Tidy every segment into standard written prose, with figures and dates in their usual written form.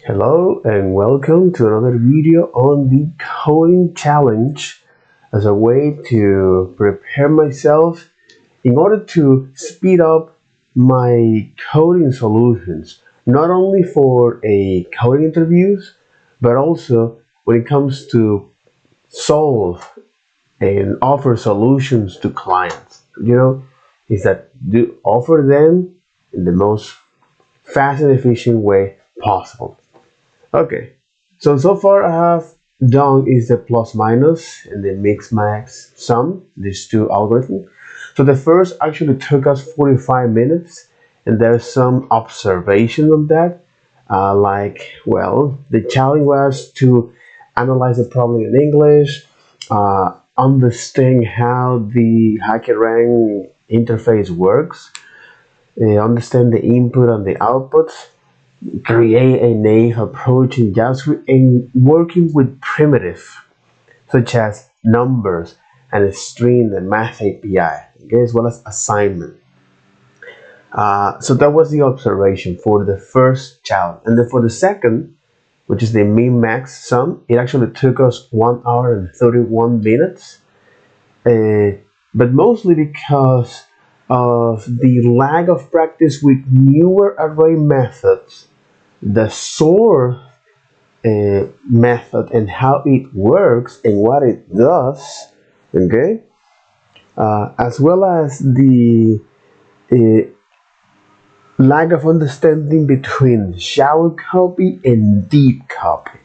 Hello and welcome to another video on the coding challenge as a way to prepare myself in order to speed up my coding solutions, not only for a coding interviews, but also when it comes to solve and offer solutions to clients. Is that do offer them in the most fast and efficient way possible. Okay, so far I have done is the plus minus and the mix max sum, these two algorithms. So the first actually took us 45 minutes, and there's some observation on that. The challenge was to analyze the problem in English, understand how the HackerRank interface works, understand the input and the outputs, create a native approach in JavaScript, and working with primitives such as numbers and a string and math API, okay, as well as assignment. So that was the observation for the first challenge. And then for the second, which is the min max sum, it actually took us 1 hour and 31 minutes. But mostly because of the lack of practice with newer array methods, the sort method and how it works and what it does, okay, as well as the uh, lack of understanding between shallow copy and deep copy.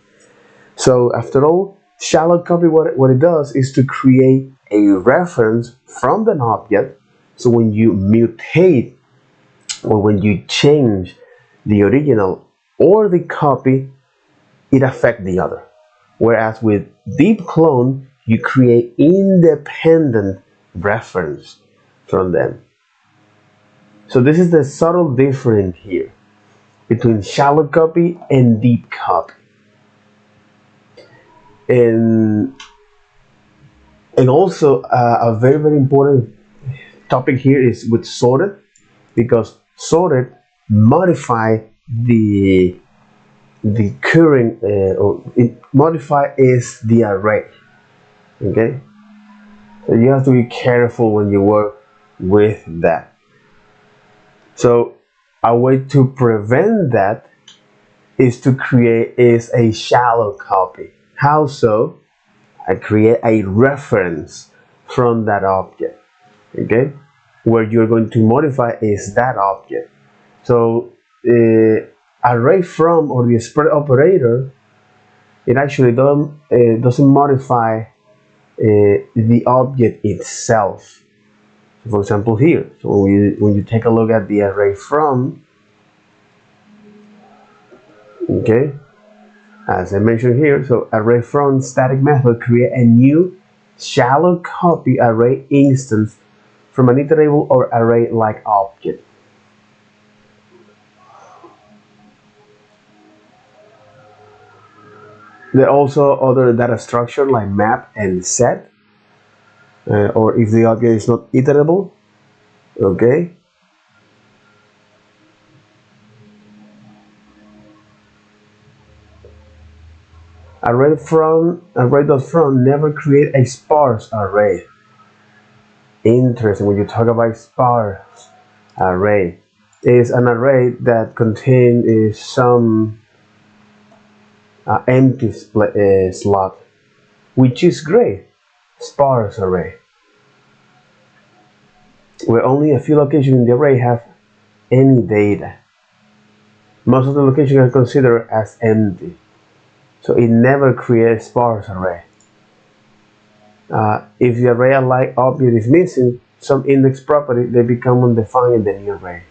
So after all, shallow copy, what it does is to create a reference from an object. So when you mutate or when you change the original or the copy, it affects the other. Whereas with deep clone, you create independent reference from them. So this is the subtle difference here between shallow copy and deep copy. And also a very important topic here is with sorted, because sorted modify the current or it modify is the array, okay, so you have to be careful when you work with that. So a way to prevent that is to create a shallow copy. How so? I create a reference from that object, okay, where you're going to modify is that object. So array from or the spread operator, it actually doesn't modify the object itself. So for example here, so when you take a look at the array from, okay, as I mentioned here, so array from static method create a new shallow copy array instance from an iterable or array like object. There are also other data structure like map and set, or if the object is not iterable, okay. Array.from never create a sparse array. Interesting, when you talk about sparse array, is an array that contains some empty slot, which is great. Sparse array, where only a few locations in the array have any data. Most of the locations are considered as empty, so it never creates sparse array. If the array like object is missing some index property, they become undefined in the new array.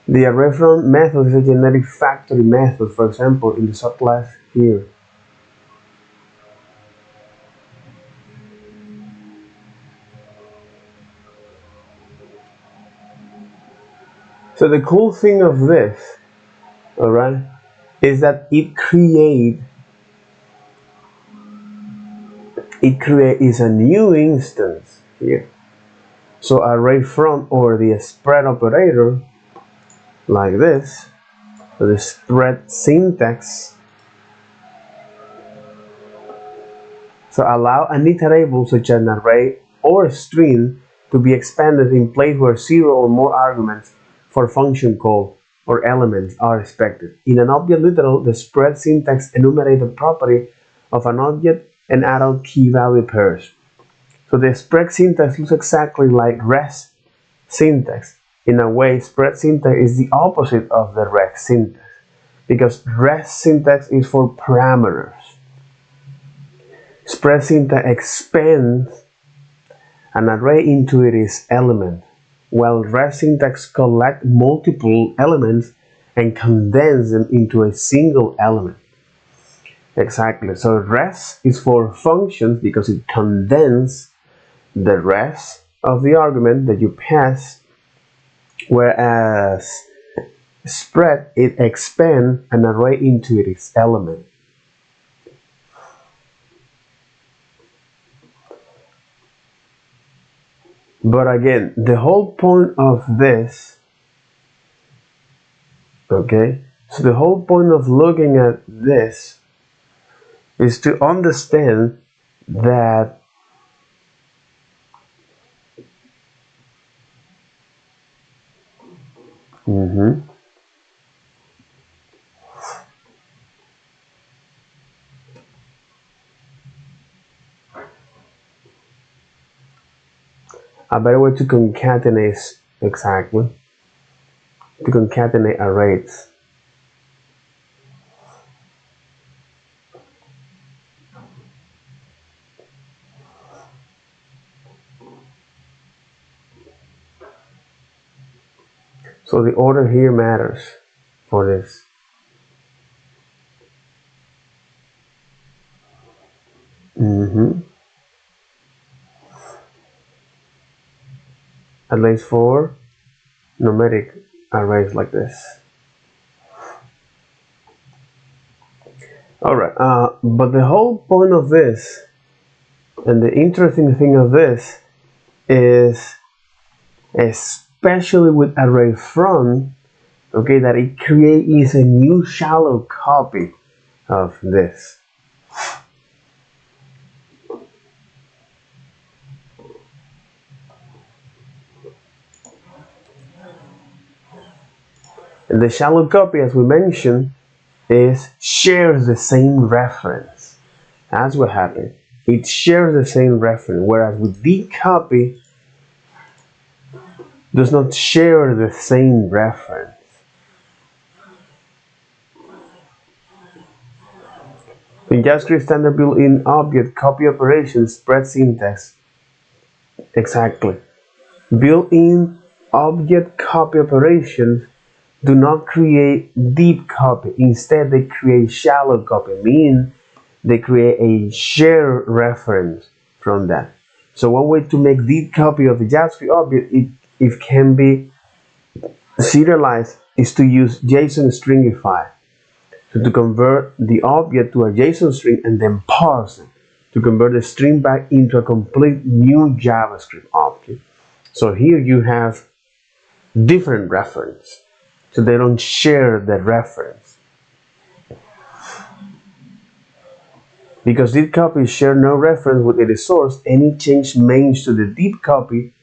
The array from method is a generic factory method, for example, in the subclass here. So the cool thing of this, all right, is that it create is a new instance here. So array from or the spread operator like this, so the spread syntax. So allow an iterable such as an array or a string to be expanded in place where zero or more arguments for function call or elements are expected. In an object literal, the spread syntax enumerates the property of an object and adult key value pairs. So the spread syntax looks exactly like rest syntax. In a way, spread syntax is the opposite of the rest syntax because rest syntax is for parameters. Spread syntax expands an array into its element, while rest syntax collects multiple elements and condense them into a single element. Exactly. So rest is for functions because it condenses the rest of the argument that you pass, whereas spread it expands an array into its element. But again, the whole point of this, okay, so the whole point of looking at this is to understand that a better way to concatenate, exactly, to concatenate arrays. So the order here matters for this. At least for numeric arrays like this. Alright, but the whole point of this, and the interesting thing of this, is especially with array from, okay, that it creates a new shallow copy of this. And the shallow copy, as we mentioned, shares the same reference. That's what happened. It shares the same reference, whereas with deep copy does not share the same reference. In JavaScript standard built-in object copy operations spread syntax. Exactly. Built-in object copy operations do not create deep copy. Instead, they create shallow copy, meaning they create a shared reference from that. So one way to make deep copy of the JavaScript object, it can be serialized, is to use JSON stringify. So to convert the object to a JSON string and then parse it to convert the string back into a complete new JavaScript object. So here you have different reference. So they don't share the reference. Because deep copy share no reference with its source, any change made to the deep copy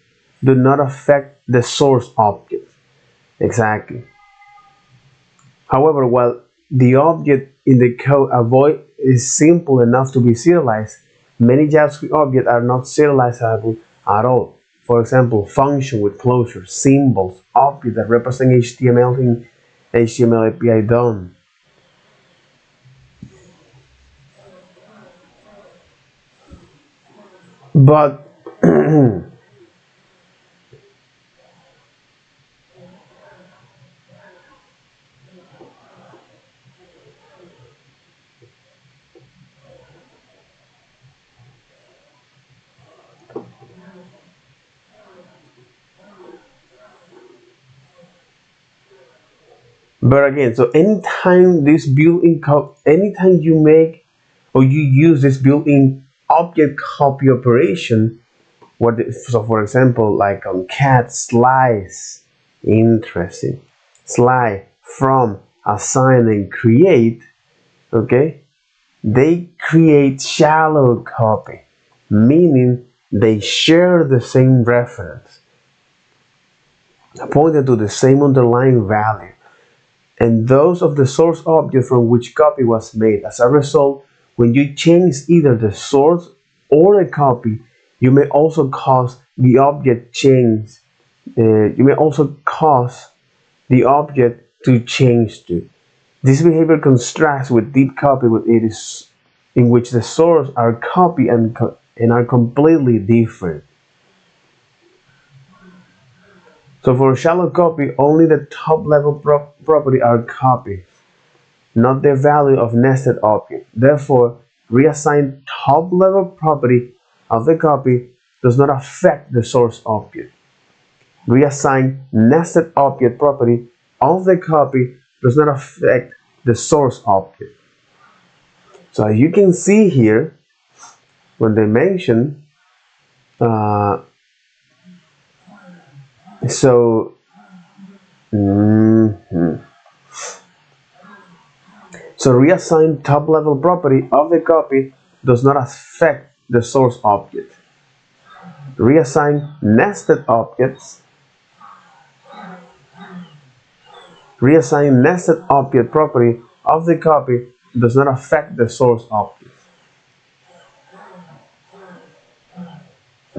do not affect the source object. Exactly. However, while the object in the code avoid is simple enough to be serialized, many JavaScript objects are not serializable at all. For example, function with closure, symbols, objects that represent HTML in HTML API DOM. But But again, so anytime this built-in anytime you make or you use this built-in object copy operation, so for example, like on cat slice, interesting, slice from assign and create, okay, they create shallow copy, meaning they share the same reference, pointed to the same underlying value, and those of the source object from which copy was made. As a result, when you change either the source or the copy, you may also cause the object change. You may also cause the object to change too. This behavior contrasts with deep copy, in which the source are copy and are completely different. So for shallow copy, only the top level property are copied, not the value of nested object. Therefore, reassign top level property of the copy does not affect the source object. Reassign nested object property of the copy does not affect the source object. So you can see here when they mention so so reassign top level property of the copy does not affect the source object. Reassign nested objects. Reassign nested object property of the copy does not affect the source object.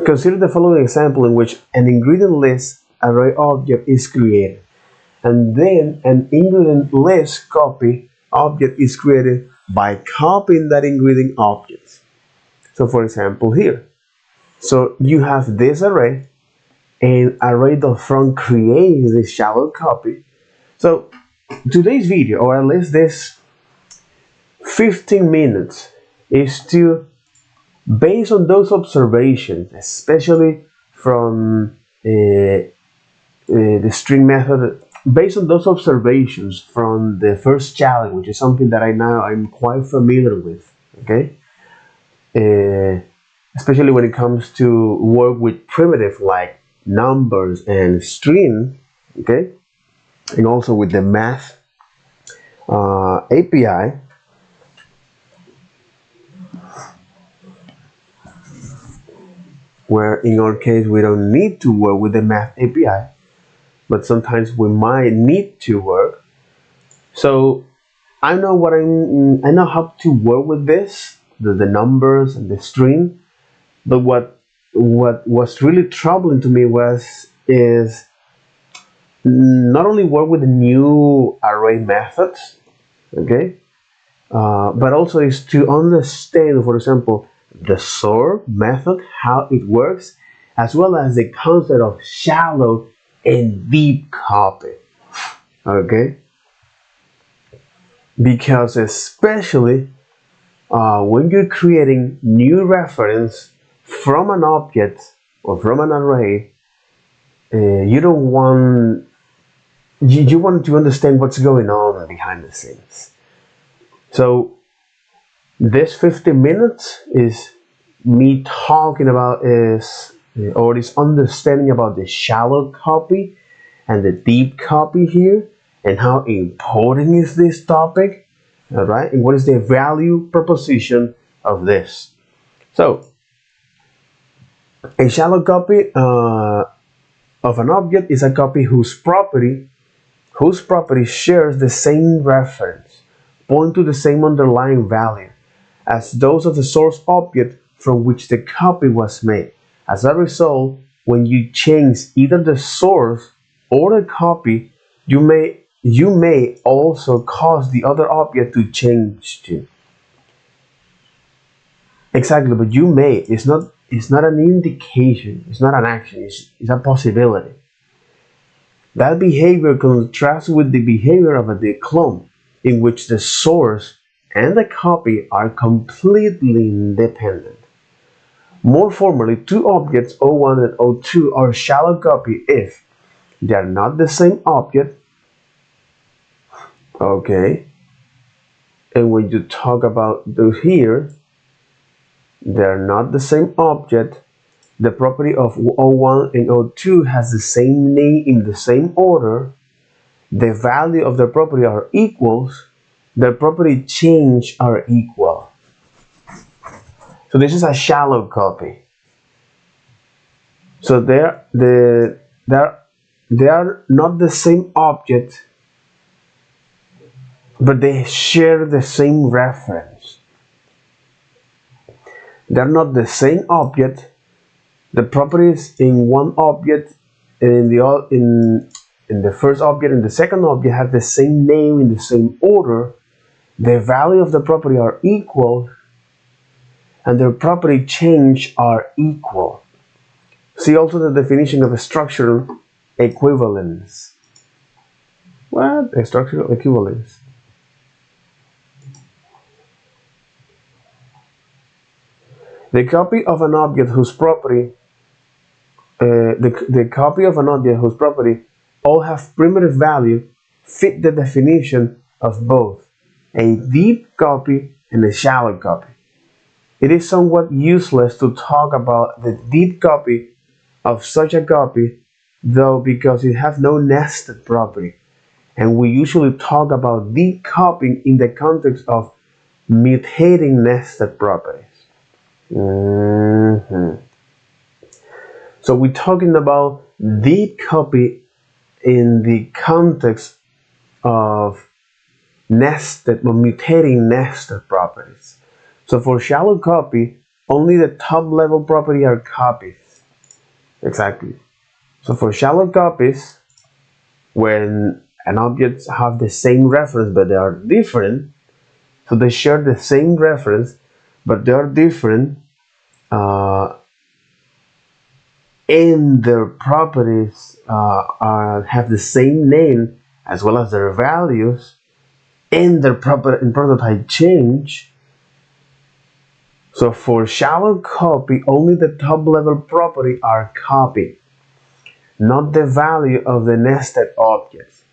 Consider the following example in which an ingredient list array object is created, and then an ingredient list copy object is created by copying that ingredient object. So for example here, so you have this array, and array.from creates this shallow copy. So today's video, or at least this 15 minutes, is to, based on those observations, especially from the string method, based on those observations from the first challenge, which is something that I'm quite familiar with, okay, especially when it comes to work with primitive like numbers and string, okay, and also with the math API. Where in our case we don't need to work with the math API, but sometimes we might need to work. So I know I know how to work with this, the numbers and the string. But what was really troubling to me is not only work with the new array methods, okay, but also is to understand, for example, the sort method, how it works, as well as the concept of shallow and deep copy, okay, because especially when you're creating new reference from an object or from an array, you don't want you want to understand what's going on behind the scenes. So this 15 minutes is me talking about this understanding about the shallow copy and the deep copy here, and how important is this topic, all right, and what is the value proposition of this. So a shallow copy of an object is a copy whose property shares the same reference, point to the same underlying value as those of the source object from which the copy was made. As a result, when you change either the source or the copy, you may also cause the other object to change too. Exactly, but you may, it's not an indication, it's not an action, it's a possibility. That behavior contrasts with the behavior of a declone, in which the source and the copy are completely independent. More formally, two objects O1 and O2 are shallow copy if they are not the same object, Okay, and when you talk about those here, they're not the same object. The property of O1 and O2 has the same name in the same order. The value of the property are equals. The property change are equal. So this is a shallow copy. So they are not the same object, but they share the same reference. They're not the same object. The properties in one object and in the first object and the second object have the same name in the same order. The value of the property are equal, and their property change are equal. See also the definition of a structural equivalence. What? A structural equivalence. The copy of an object whose property the copy of an object whose property all have primitive value fit the definition of both a deep copy and a shallow copy. It is somewhat useless to talk about the deep copy of such a copy, though, because it has no nested property, and we usually talk about deep copying in the context of mutating nested properties. So we're talking about deep copy in the context of nested or mutating nested properties. So for shallow copy, only the top level property are copies. Exactly. So for shallow copies, when an object have the same reference but they are different, so they share the same reference but they are different and their properties have the same name as well as their values, and their prototype change. So for shallow copy, only the top level property are copied, not the value of the nested objects.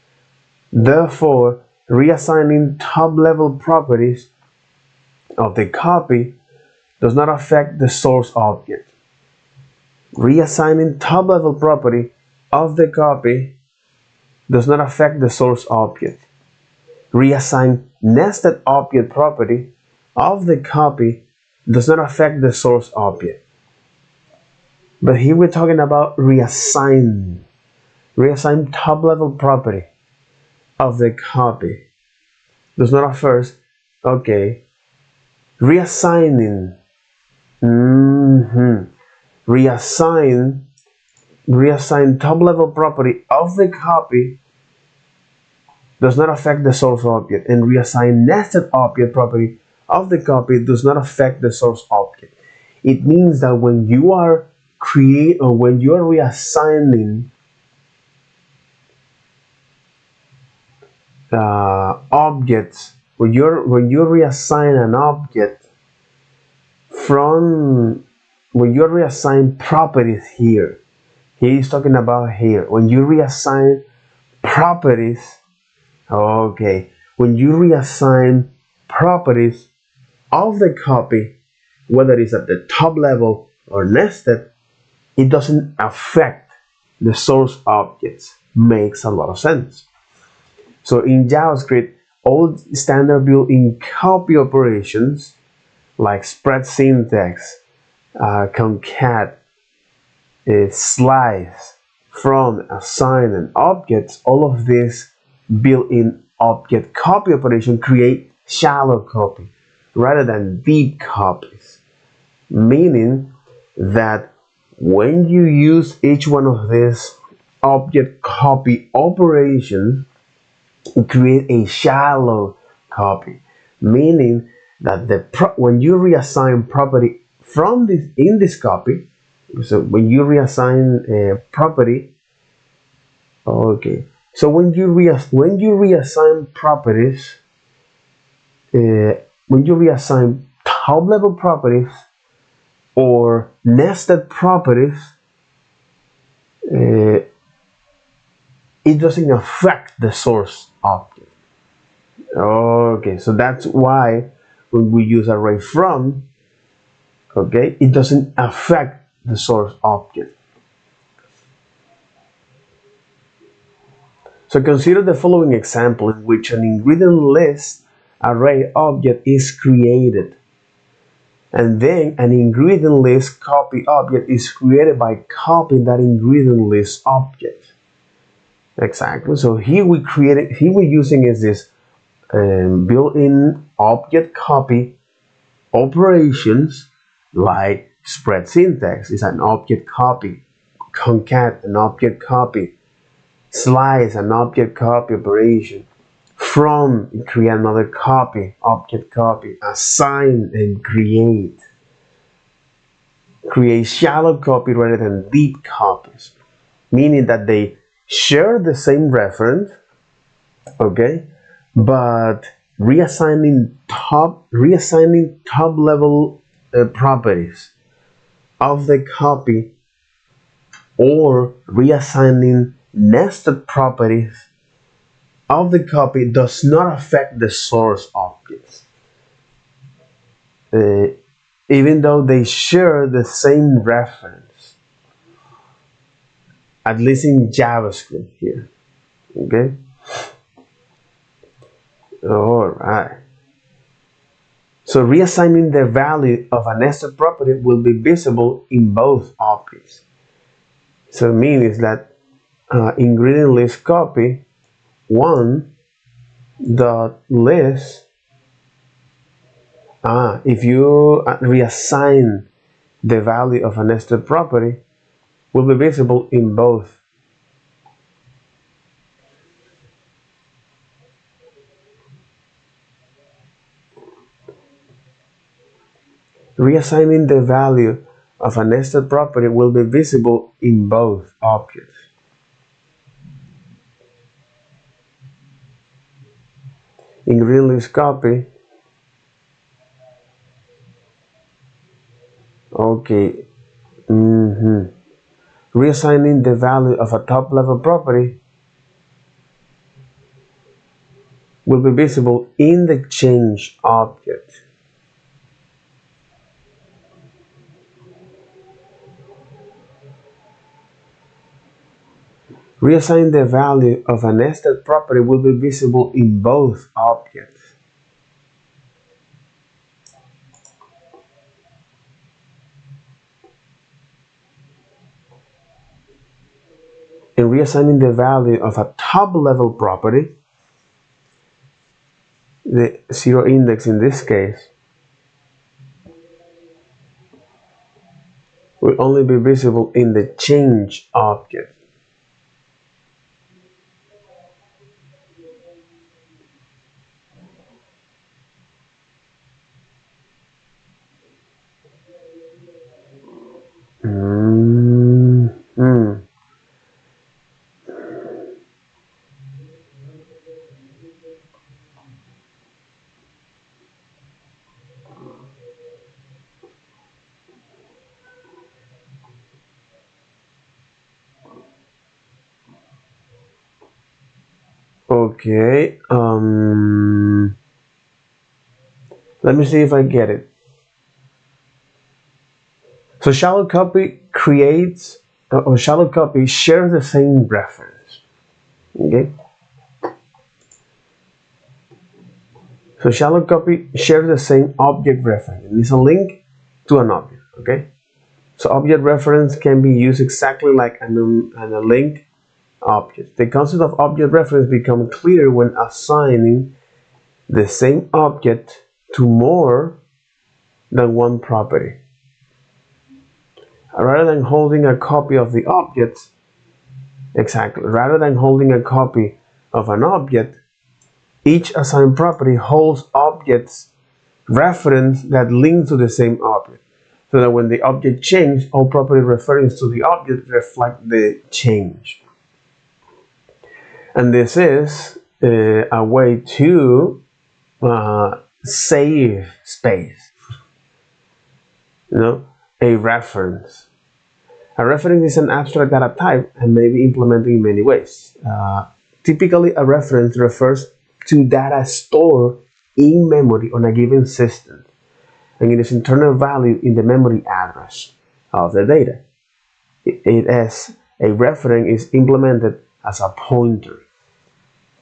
Therefore, reassigning top level properties of the copy does not affect the source object. Reassigning top level property of the copy does not affect the source object. Reassign nested object property of the copy does not affect the source object. But here we're talking about reassign top level property of the copy does not affect. Okay, reassigning. Reassign top level property of the copy does not affect the source object, and reassign nested object property of the copy does not affect the source object. It means that when you are reassigning objects, when you reassign an object when you reassign properties here, he's talking about here. When you reassign properties, okay, when you reassign properties of the copy, whether it's at the top level or nested, it doesn't affect the source objects. Makes a lot of sense. So in JavaScript, all standard built-in copy operations like spread syntax, concat, slice, from, assign, and objects, all of this built-in object copy operation create shallow copy rather than deep copies, meaning that when you use each one of these object copy operations, it create a shallow copy, meaning that when you reassign property from this copy, so when you reassign a property, okay, so when you reassign properties, when you reassign top level properties or nested properties, it doesn't affect the source object. Okay, so that's why when we use array from, okay, it doesn't affect the source object. So consider the following example in which an ingredient list array object is created, and then an ingredient list copy object is created by copying that ingredient list object. Exactly. So here we're using is this built-in object copy operations, like spread syntax is an object copy, concat an object copy, slice an object copy operation, from create another copy, object copy, assign and create shallow copy rather than deep copies, meaning that they share the same reference, okay, but reassigning top level properties of the copy, or reassigning nested properties of the copy does not affect the source objects, uh, even though they share the same reference, at least in JavaScript here. Okay. All right. So reassigning the value of a nested property will be visible in both objects. So it means that ingredient list copy one dot list. If you reassign the value of a nested property, will be visible in both. Reassigning the value of a nested property will be visible in both objects. Ingredient list copy. Okay. Reassigning the value of a top level property will be visible in the change object. Reassign the value of a nested property will be visible in both objects. And reassigning the value of a top level property, the zero index in this case, will only be visible in the change object. Okay, let me see if I get it. So shallow copy creates, or shallow copy shares the same reference. Okay. So shallow copy shares the same object reference. It is a link to an object. Okay. So object reference can be used exactly like a link object. The concept of object reference becomes clear when assigning the same object to more than one property. Rather than holding a copy of the object, rather than holding a copy of an object, each assigned property holds objects reference that link to the same object, so that when the object changes, all property reference to the object reflect the change. And this is a way to save space. A reference. A reference is an abstract data type and may be implemented in many ways. Typically, a reference refers to data stored in memory on a given system, and it is internal value in the memory address of the data. It as a reference is implemented as a pointer.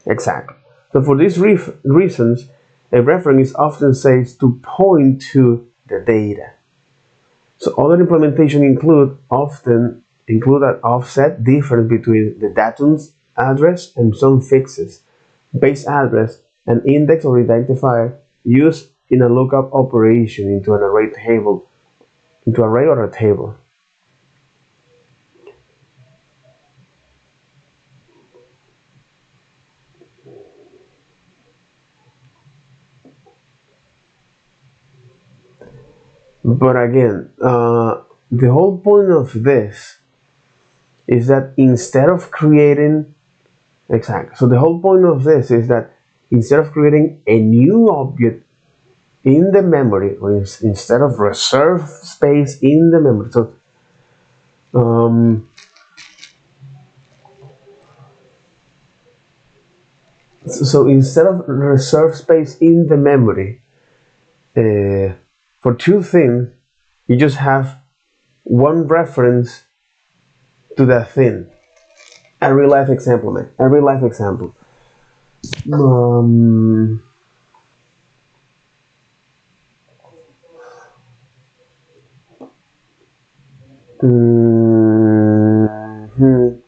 Exactly. So for these reasons, a reference is often said to point to the data. So other implementation often include an offset difference between the datum's address and some fixes, base address, an index or identifier used in a lookup operation into an array or a table. But again, the whole point of this is that instead of creating, exactly, so the whole point of this is that instead of creating a new object in the memory, or instead of reserve space in the memory, um, so instead of reserve space in the memory, for two things, you just have one reference to that thing. A real life example, man. A real life example. Um, mhm,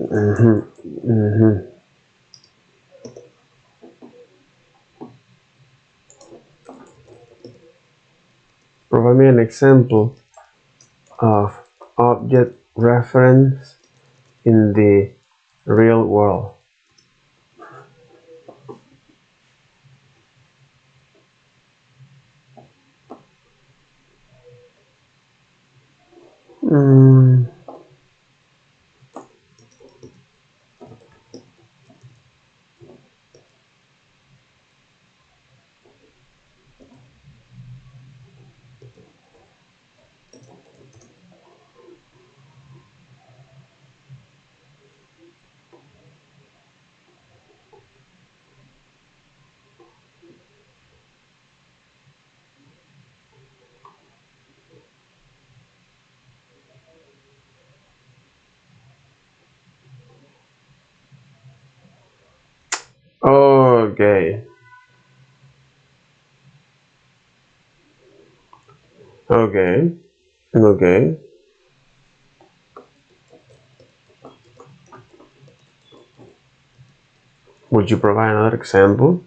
mhm, mhm. Provide me an example of object reference in the real world. Mm, okay, okay, okay. Would you provide another example?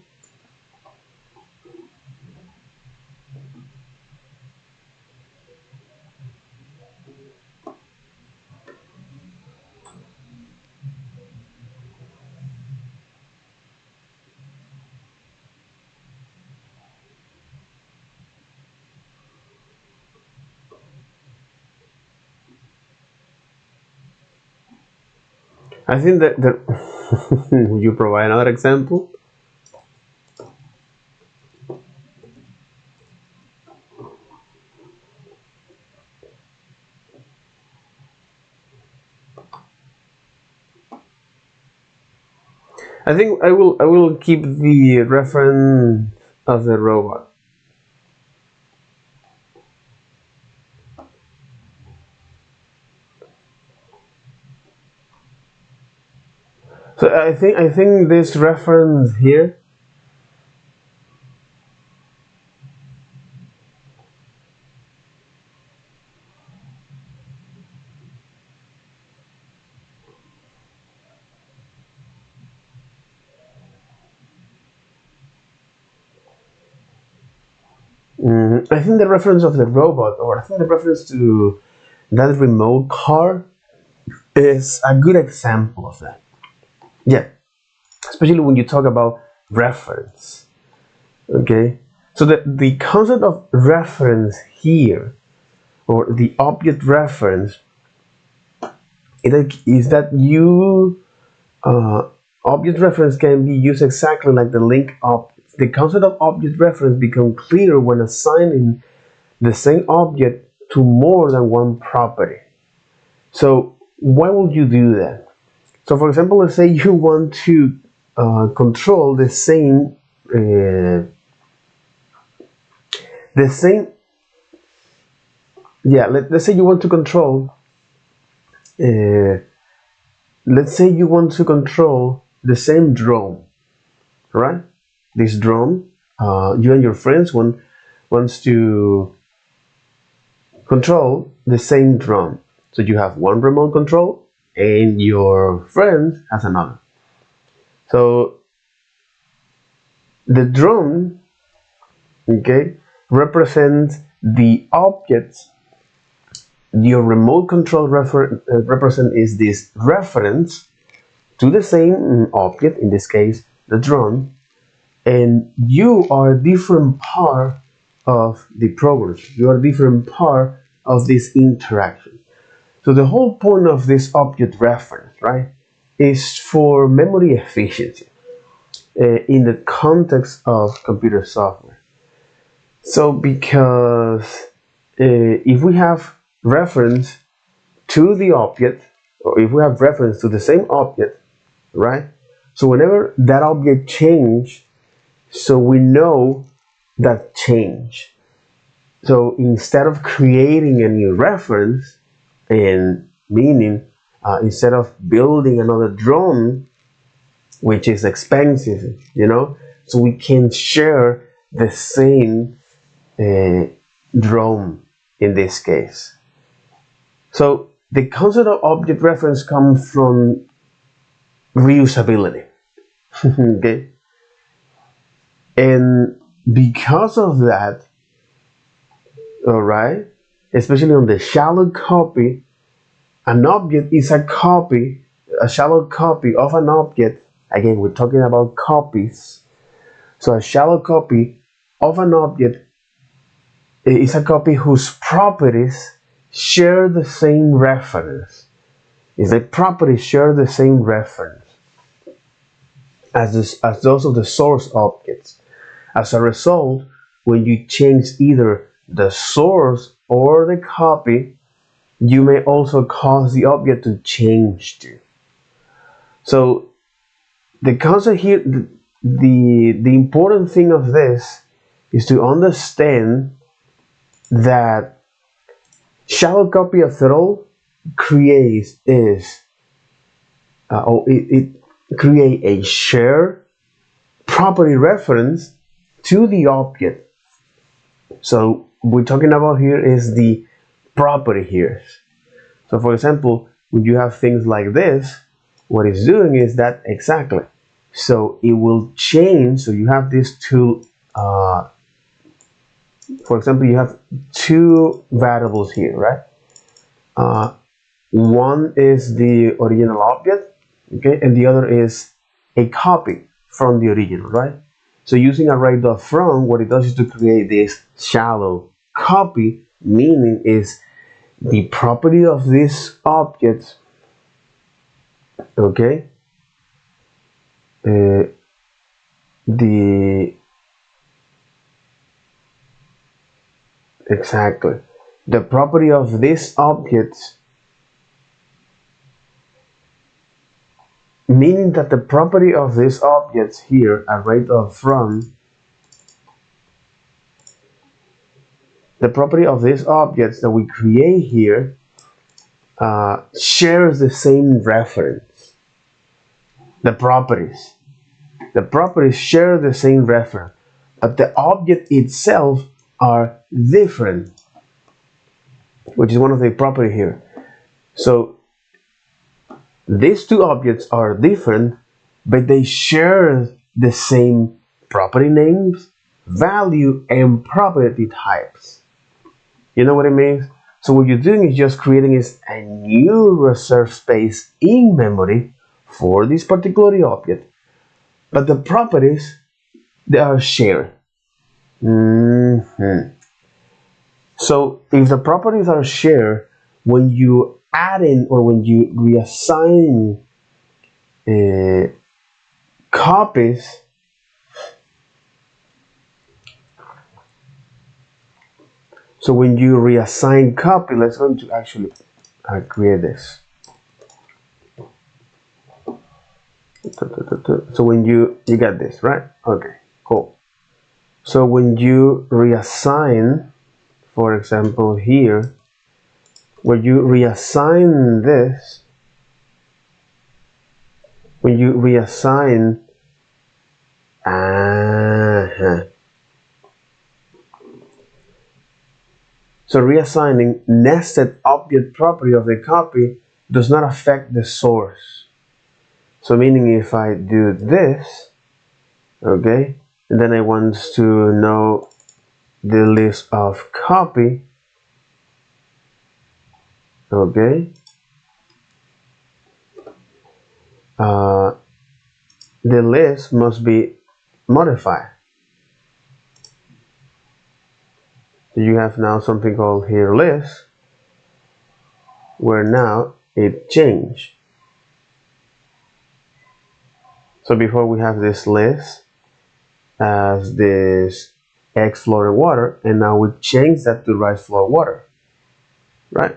I think that would you provide another example? I think I will keep the reference of the robot. So I think this reference here. I think the reference of the robot, or I think the reference to that remote car, is a good example of that. Yeah, especially when you talk about reference. Okay, so the concept of reference here, or the object reference, is that you object reference can be used exactly like the link object. The concept of object reference becomes clear when assigning the same object to more than one property. So why would you do that? So for example, let's say you want to control uh, the same, yeah, let's say you want to control, uh, let's say you want to control the same drone, right? This drone, you and your friends wants to control the same drone. So you have one remote control and your friend has another. So the drone, okay, represents the objects. Your remote control represent is this reference to the same object, in this case the drone, and you are different part of the program. You are different part of this interaction. So the whole point of this object reference, right, is for memory efficiency in the context of computer software. So because if we have reference to the object, or if we have reference to the same object, right? So whenever that object change, so we know that change. So instead of creating a new reference, and meaning instead of building another drone, which is expensive, so we can share the same uh, drone in this case. So the concept of object reference comes from reusability. Okay, and because of that, all right, especially on the shallow copy, an object is a shallow copy of an object. Again, we're talking about copies. So a shallow copy of an object is a copy whose properties share the same reference. Is the properties share the same reference as those of the source objects. As a result, when you change either the source or the copy, you may also cause the object to change too. So the concept here, the important thing of this is to understand that shallow copy, after all, creates is or it create a shared property reference to the object. So we're talking about here is the property here. So for example, when you have things like this, what it's doing is that exactly. So it will change. So you have these two, for example, you have two variables here, right? One is the original object, okay, and the other is a copy from the original, right? So using array.from, what it does is to create this shallow copy, meaning is the property of this object, okay, the exactly the property of this object, meaning that the property of this object here, array.from, the property of these objects that we create here shares the same reference. The properties share the same reference, but the object itself are different, which is one of the property here. So these two objects are different, but they share the same property names, value, and property types. You know what it means? So what you're doing is just creating is a new reserved space in memory for this particular object, but the properties, they are shared. So if the properties are shared, when you add in or when you reassign copies, so when you reassign copy, let's go to actually create this. So when you get this, right? Okay, cool. So when you reassign, for example here, when you reassign this, when you reassign, so reassigning nested object property of the copy does not affect the source. So meaning if I do this, okay, and then I want to know the list of copy, okay, the list must be modified. So you have now something called here list, where now it changed. So before we have this list as this X floor and water, and now we change that to rice floor water, right?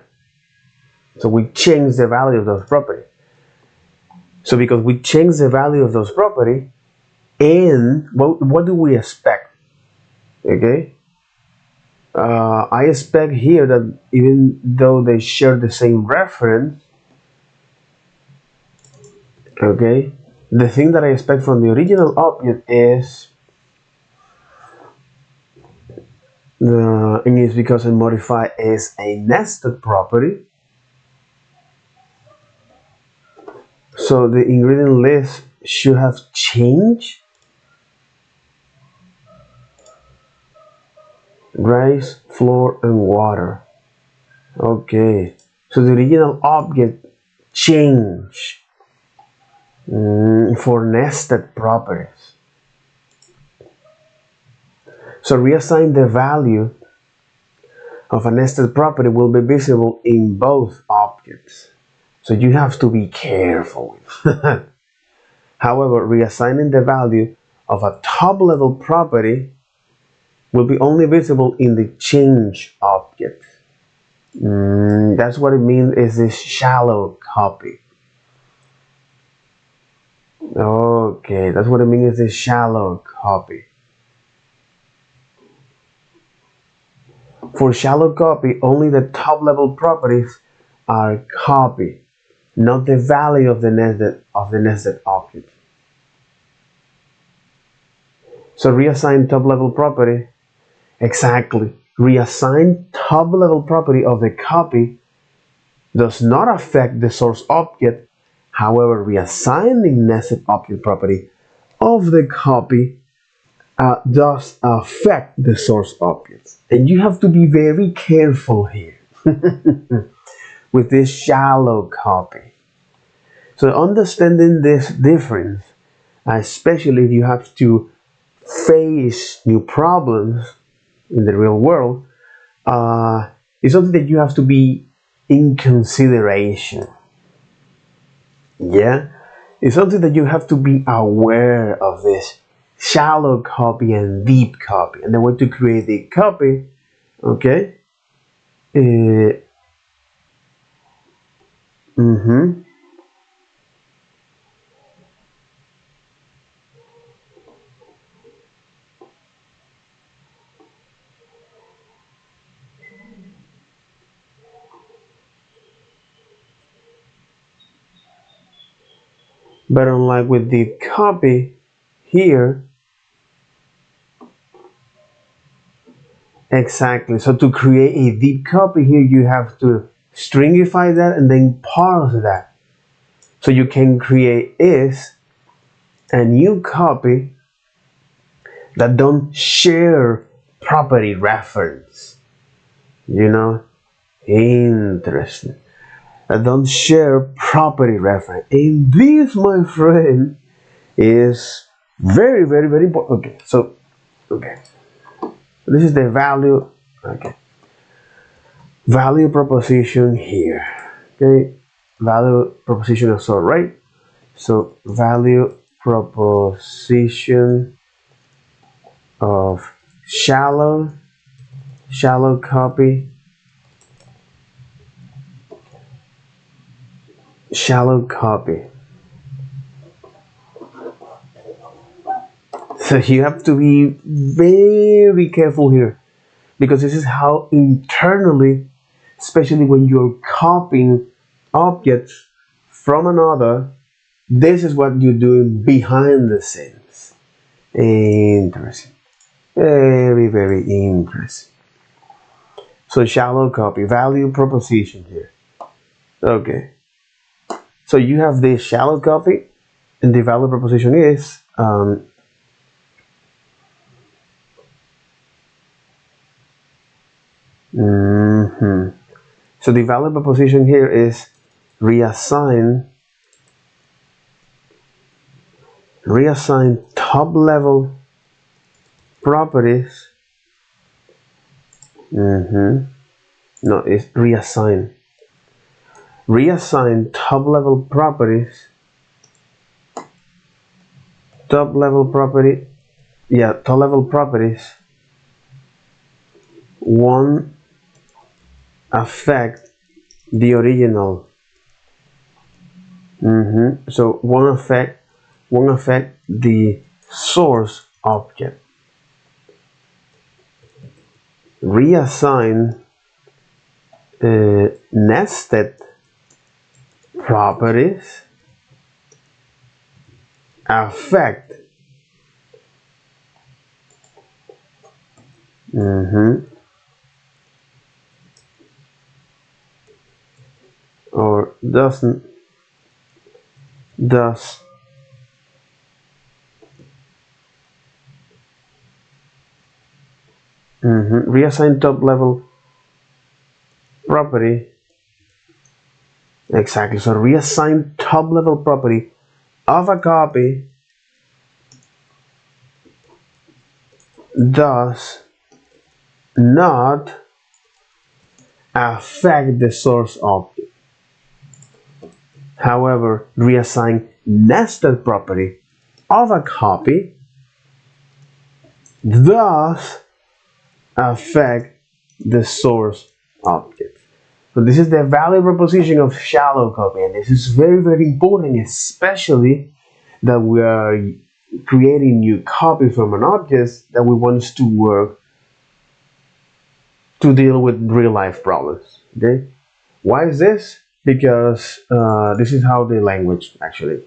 So we change the value of those property. So because we change the value of those property, and what do we expect? Okay, I expect here that even though they share the same reference, okay, the thing that I expect from the original object is and it's because I modify is a nested property. So the ingredient list should have changed. Rice, flour, and water. Okay, so the original object change for nested properties. So reassign the value of a nested property will be visible in both objects. So you have to be careful. However, reassigning the value of a top level property will be only visible in the change object. That's what it means is this shallow copy. Okay, that's what it means is this shallow copy. For shallow copy, only the top level properties are copied, not the value of the nested object. So reassign top level property. Exactly. Reassign top level property of the copy does not affect the source object. However, reassigning nested object property of the copy does affect the source objects. And you have to be very careful here with this shallow copy. So understanding this difference, especially if you have to face new problems in the real world, is something that you have to be in consideration. Yeah, it's something that you have to be aware of this shallow copy and deep copy. And the way to create the copy, okay, but unlike with deep copy here, exactly. So to create a deep copy here, you have to stringify that and then parse that. So you can create is a new copy that don't share property reference. You know, interesting. That don't share property reference. And this, my friend, is very, very, very important. Okay, so this is the value. Okay, value proposition here. Okay, value proposition of sort, right? So value proposition of shallow copy shallow copy. So you have to be very careful here, because this is how internally, especially when you're copying objects from another, this is what you're doing behind the scenes. Interesting. Very, very interesting. So shallow copy, value proposition here. Okay. So you have this shallow copy, and the value proposition is so the value proposition here is reassign top level properties. No, it's reassign top level properties. Top level properties won't affect the original. So won't affect the source object. Reassign nested properties affect or doesn't does reassign top level property. Exactly. So reassign top level property of a copy does not affect the source object. However, reassign nested property of a copy does affect the source object. So this is the value proposition of shallow copy, and this is very, very important, especially that we are creating new copy from an object that we want to work to deal with real life problems. Okay, why is this? Because this is how the language actually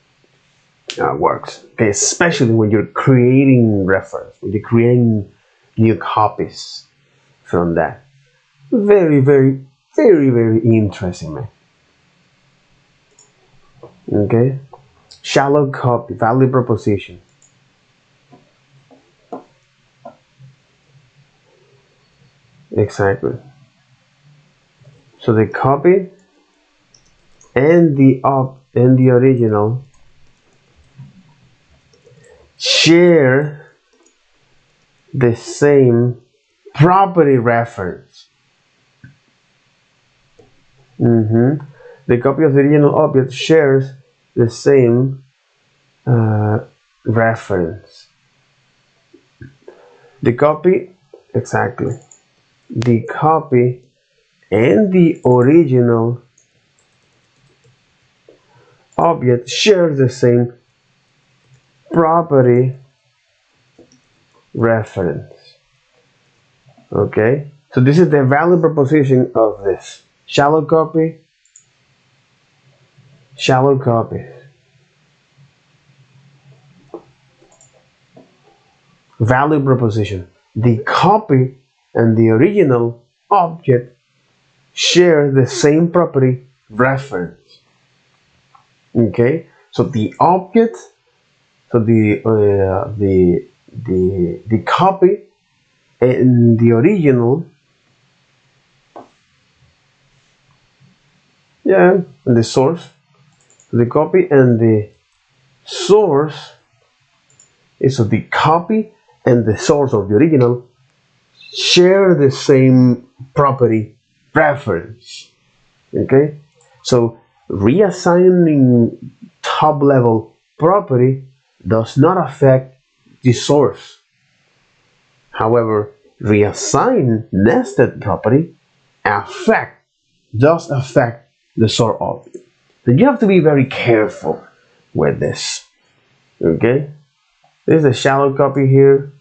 works. Okay, especially when you're creating reference, when you're creating new copies from that. Very, very, very, very interesting, man. Okay, shallow copy, value proposition. Exactly. So the copy and the original share the same property reference. The copy of the original object shares the same reference. The copy, exactly. The copy and the original object share the same property reference. Okay, so this is the value proposition of this shallow copy. Value proposition. The copy and the original object share the same property reference. Okay, so the object, so the copy and the original, and the source, the copy and the source is, so the copy and the source of the original share the same property reference. Okay, so reassigning top level property does not affect the source. However, reassign nested property does affect the source object. Then you have to be very careful with this. Okay, this is a shallow copy here,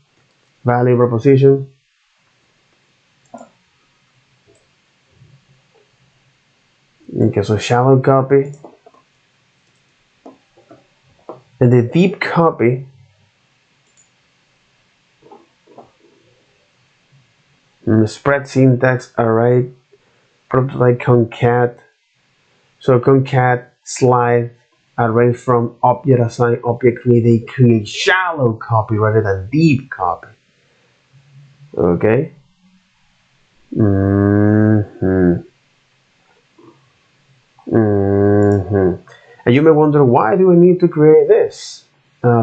value proposition. Okay, so shallow copy, and the deep copy. Spread syntax, array, prototype concat. So concat slide array from object assign object create. They create shallow copy rather than deep copy. Okay. And you may wonder, why do we need to create this?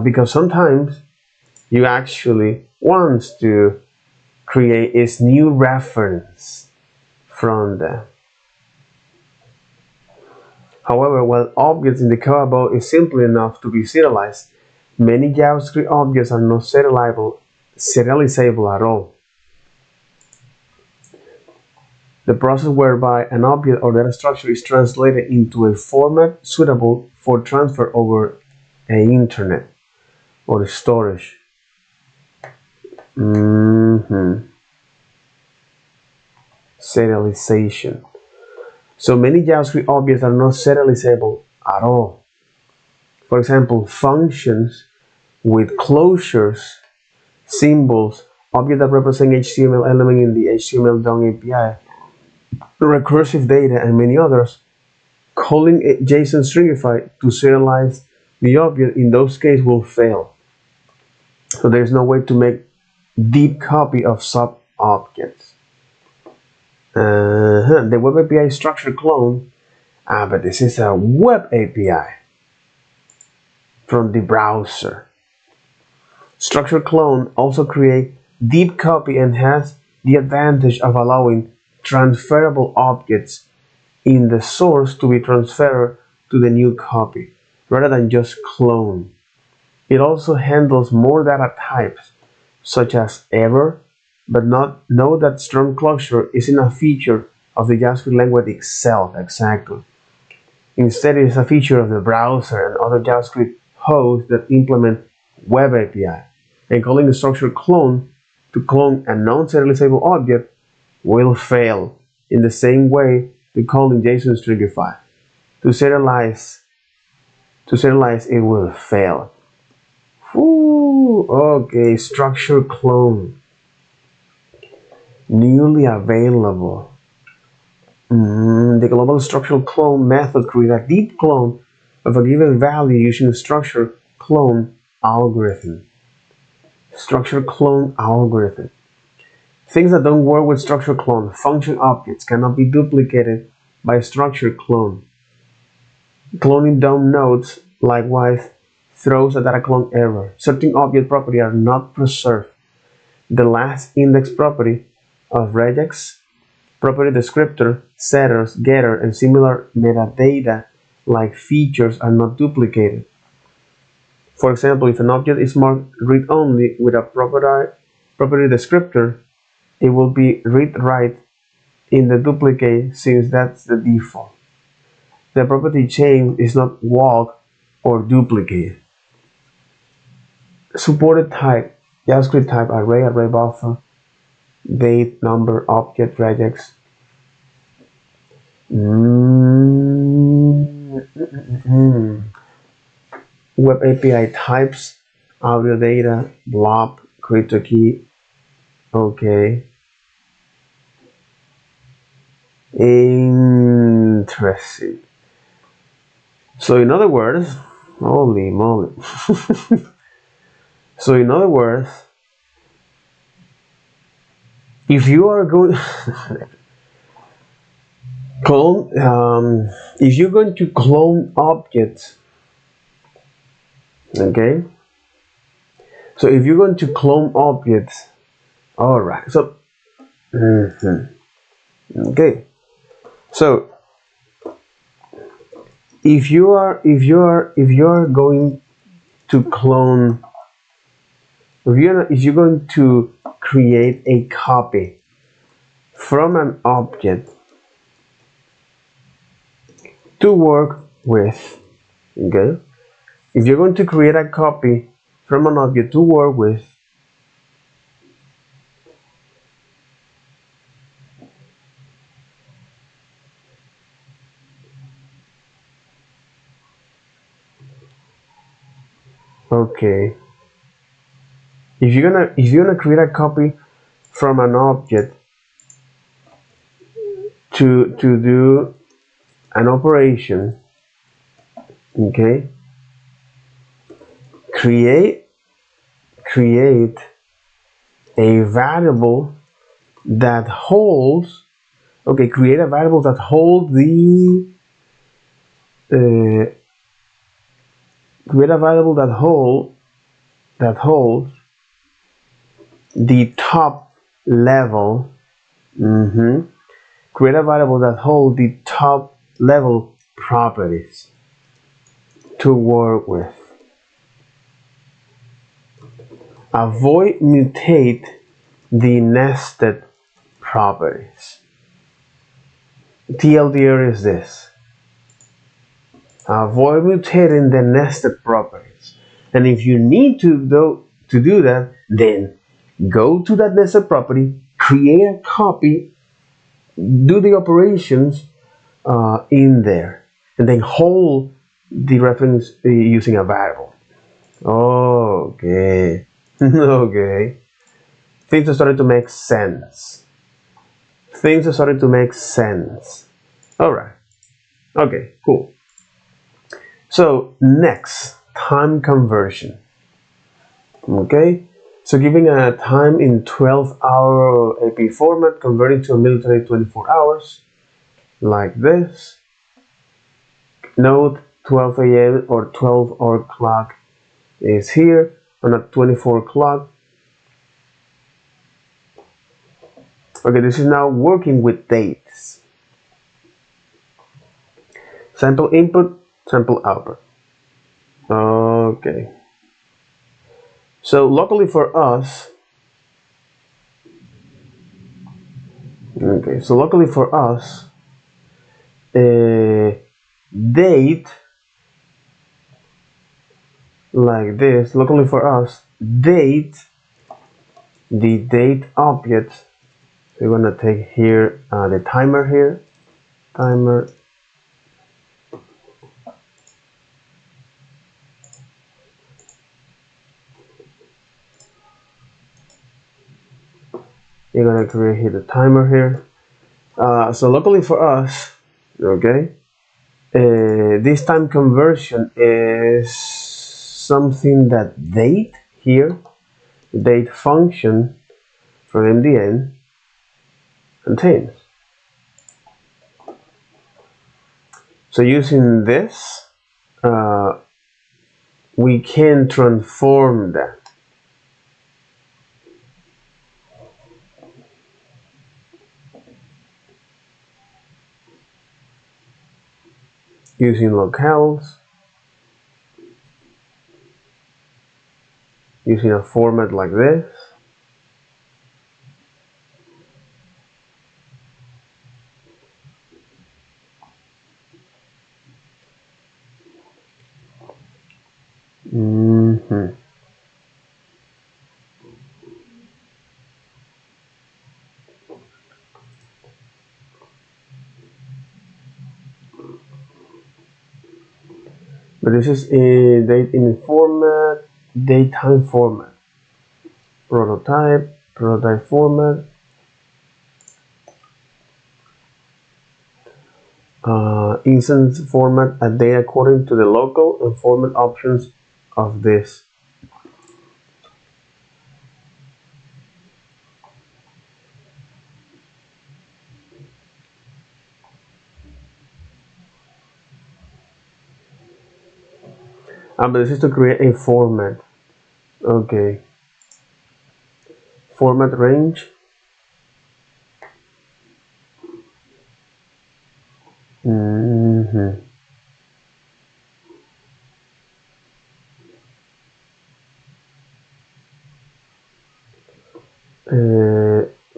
Because sometimes you actually want to create a new reference from them. However, while objects in the code above is simple enough to be serialized, many JavaScript objects are not serializable at all. The process whereby an object or data structure is translated into a format suitable for transfer over the internet or storage. Serialization. So many JavaScript objects are not serializable at all. For example, functions with closures, symbols, objects that represent HTML element in the HTML DOM API, recursive data, and many others. Calling a JSON stringify to serialize the object in those cases will fail. So there's no way to make deep copy of sub-objects. The web API structure clone, but this is a web API from the browser. Structure clone also create deep copy and has the advantage of allowing transferable objects in the source to be transferred to the new copy rather than just clone. It also handles more data types such as error, but know that strong closure isn't a feature of the JavaScript language itself exactly. Instead, it is a feature of the browser and other JavaScript hosts that implement web API. And calling the structure clone to clone a non-serializable object will fail in the same way the calling JSON stringify. To serialize it will fail. Okay, structure clone. Newly available. The global structural clone method creates a deep clone of a given value using a structure clone algorithm. Structure clone algorithm. Things that don't work with structure clone, function objects cannot be duplicated by a structure clone. Cloning DOM nodes, likewise, throws a data clone error. Certain object properties are not preserved. The last index property of regex, property descriptor, setters, getter, and similar metadata like features are not duplicated. For example, if an object is marked read-only with a property descriptor, it will be read-write in the duplicate since that's the default. The property chain is not walk or duplicate. Supported type, JavaScript type array, array buffer, date, number, object, regex. Web API types, audio data, blob, crypto key. Okay. Interesting. So in other words, holy moly. So in other words, if you are going if you're going to clone objects, okay, so if you're going to clone objects, all right, so okay, so if you are going to clone, if you're going to create a copy from an object to work with. Okay, if you're going to create a copy from an object to work with, okay, if you're gonna create a copy from an object to do an operation, okay, create a variable that holds, okay, create a variable that holds the uh, create a variable that holds the top level. Create a variable that holds the top level properties to work with. Avoid mutate the nested properties. TLDR is this: avoid mutating the nested properties. And if you need to do that, then go to that nested property, create a copy, do the operations in there, and then hold the reference using a variable. Okay. Okay. Things are starting to make sense. Things are starting to make sense. All right. Okay, cool. So next, time conversion. Okay, so giving a time in 12-hour AP format, converting to a military 24 hours, like this. Note 12 a.m. or 12-hour clock is here on a 24 clock. Okay, this is now working with dates. Sample input, sample output. Okay. So locally for us, date, like this, locally for us, date, the date object. So we're gonna take here the timer here, timer. You're gonna create here the timer here. So locally for us, okay, this time conversion is something that date here, date function from MDN contains. So using this, we can transform that. Using locales, using a format like this. But this is a date in format, date time format, prototype format, instance format, a date according to the local and format options of this. But this is to create a format. Okay. Format range.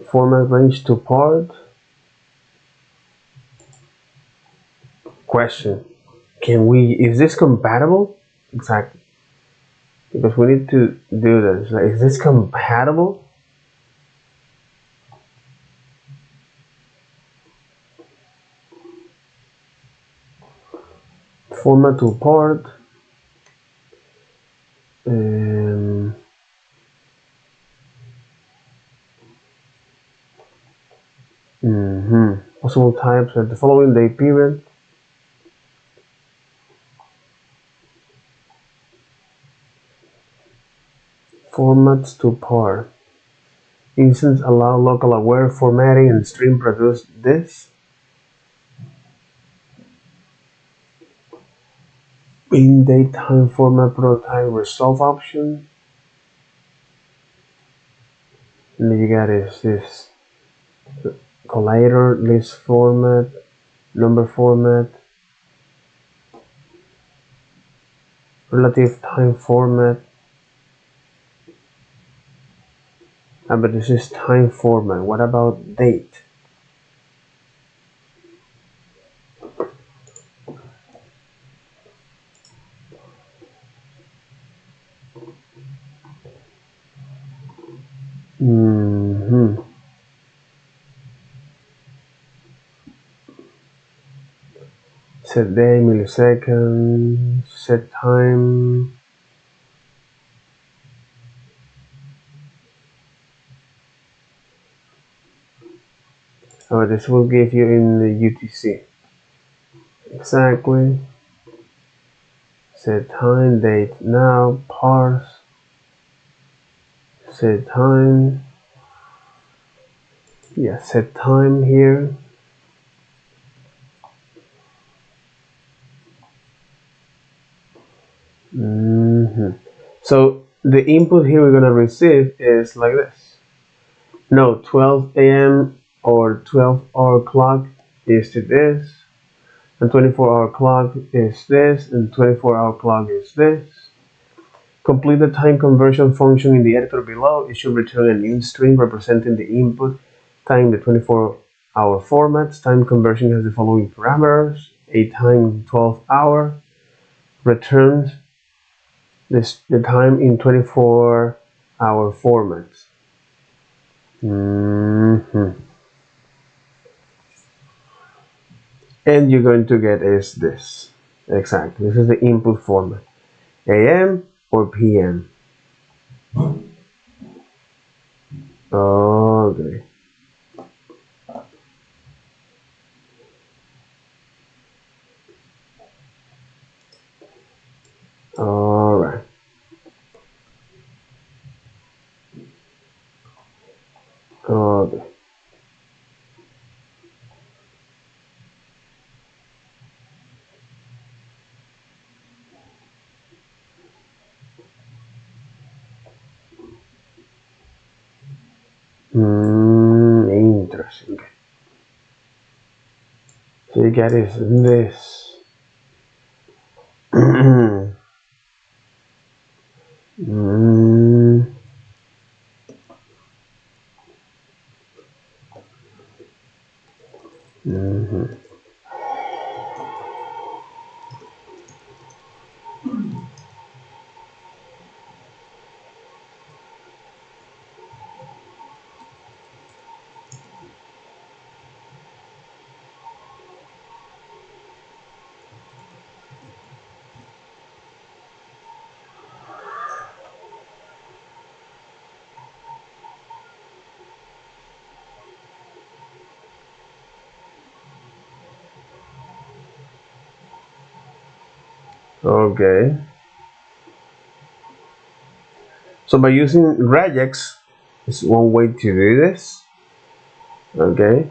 Format range to part. Question. is this compatible? Exactly. Because we need to do this. Like, is this compatible? Format to part. Possible types at the following day period. Formats to par. Instance allow local aware formatting and stream produce this. In daytime format prototype resolve option. And then you got is this collider list format, number format, relative time format. But this is time format. What about date? Set day, millisecond, set time. Oh, this will give you in the UTC. Exactly. Set time, date now, parse. Set time. Yeah, set time here. So the input here we're gonna receive is like this. No, 12 a.m. or 12-hour clock is to this, and 24-hour clock is this, and 24-hour clock is this. Complete the time conversion function in the editor below. It should return a new string representing the input time in the 24-hour formats. Time conversion has the following parameters: a time 12-hour returns the time in 24-hour formats. And you're going to get is this. Exactly. This is the input format. AM or PM. Okay. All right. Okay. Interesting. So you get is this. Okay. So by using regex is one way to do this. Okay.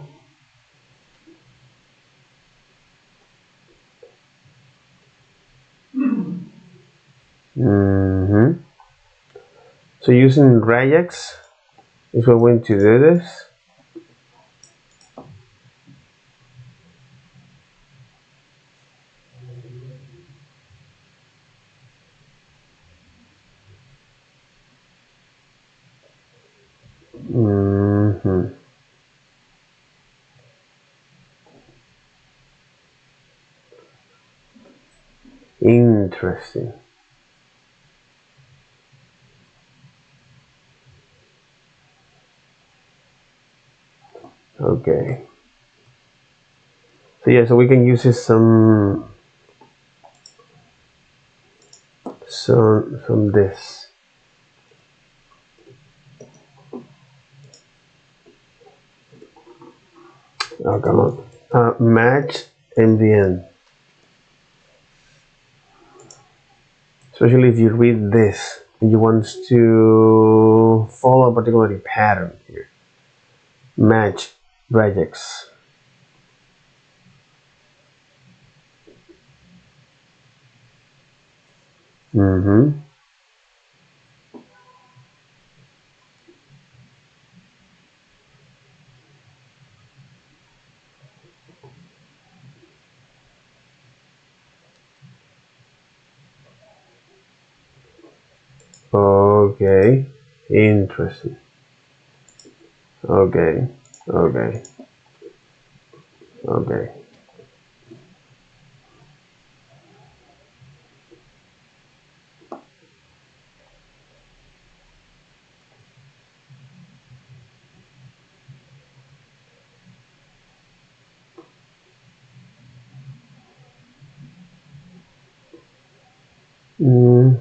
So using regex is one way to do this. Interesting. Okay. So yeah, so we can use it some this. Oh, come on. Match MVN. Especially if you read this and you want to follow a particular pattern here. Match Regex. Mm-hmm. Okay. Interesting. Okay. Okay. Okay.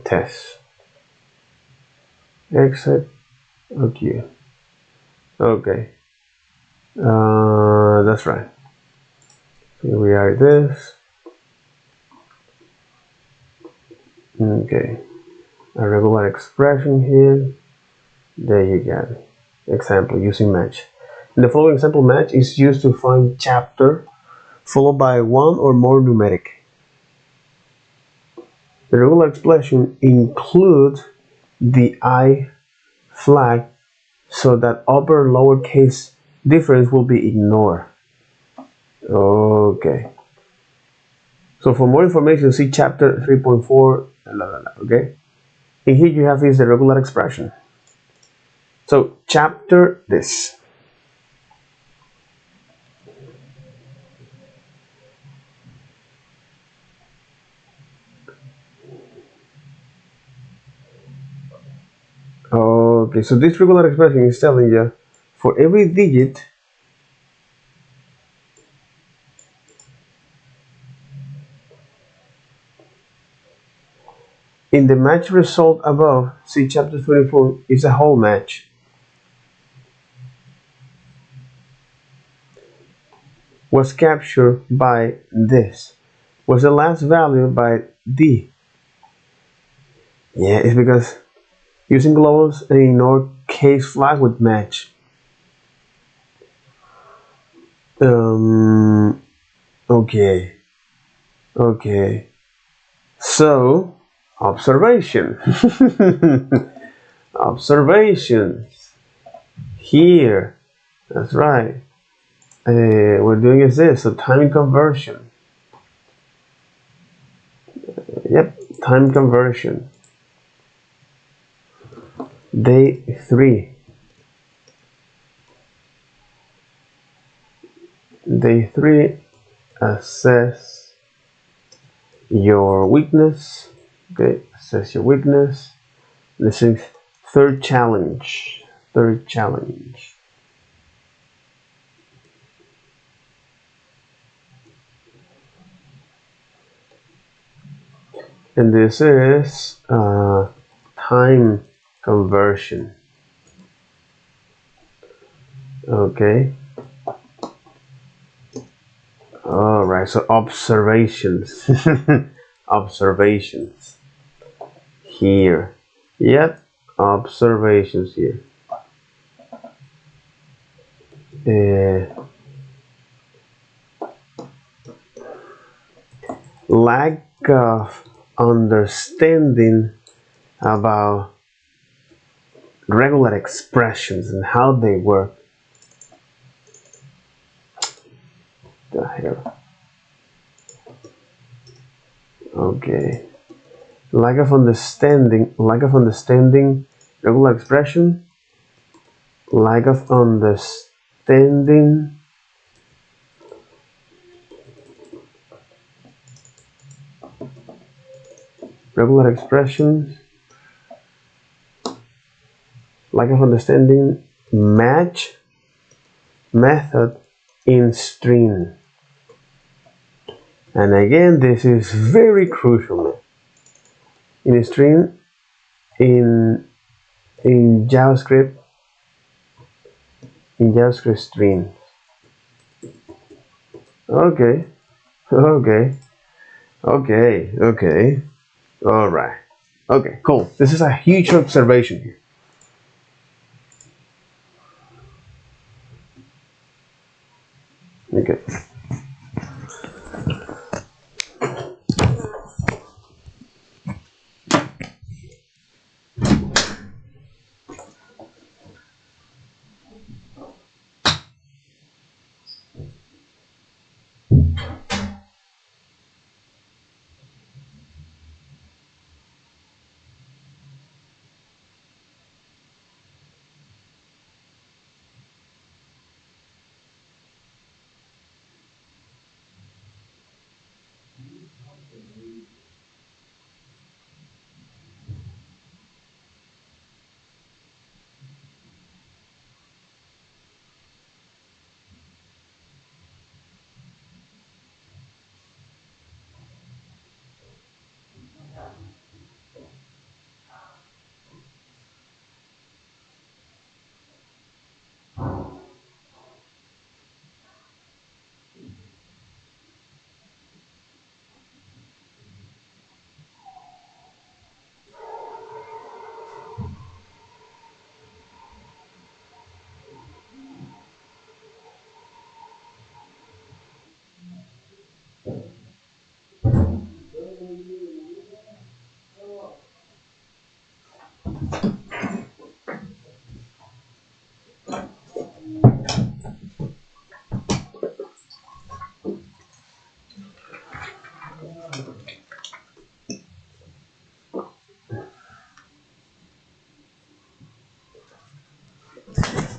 Test. Exit. Okay. Okay. That's right. Here we are. This. Okay. A regular expression here. There you go. Example using match. The following example match is used to find chapter followed by one or more numeric. The regular expression includes the I flag so that upper lowercase difference will be ignored. Okay. So for more information, see chapter 3.4. Okay. And here you have is the regular expression. So chapter this. Okay, so this regular expression is telling you for every digit in the match result above, see chapter 24, is a whole match. Was captured by this. Was the last value by D. Yeah, it's because using globals and ignore case flag would match. Okay. Okay. So, observation. Observations. Here. That's right. We're doing is this, so time conversion. Yep, time conversion. Day 3. Day 3, assess your weakness. Okay, assess your weakness. This is third challenge. Third challenge. And this is time conversion. Okay. All right. So observations. Observations here. Yep. Observations here. Lack of understanding about regular expressions and how they work. The hell. Okay. Lack of understanding regular expression. Lack of understanding regular expressions, lack of understanding, match method in string. And again, this is very crucial in a string, in JavaScript, string. Okay, okay, okay. All right. Okay, cool. This is a huge observation here. Okay.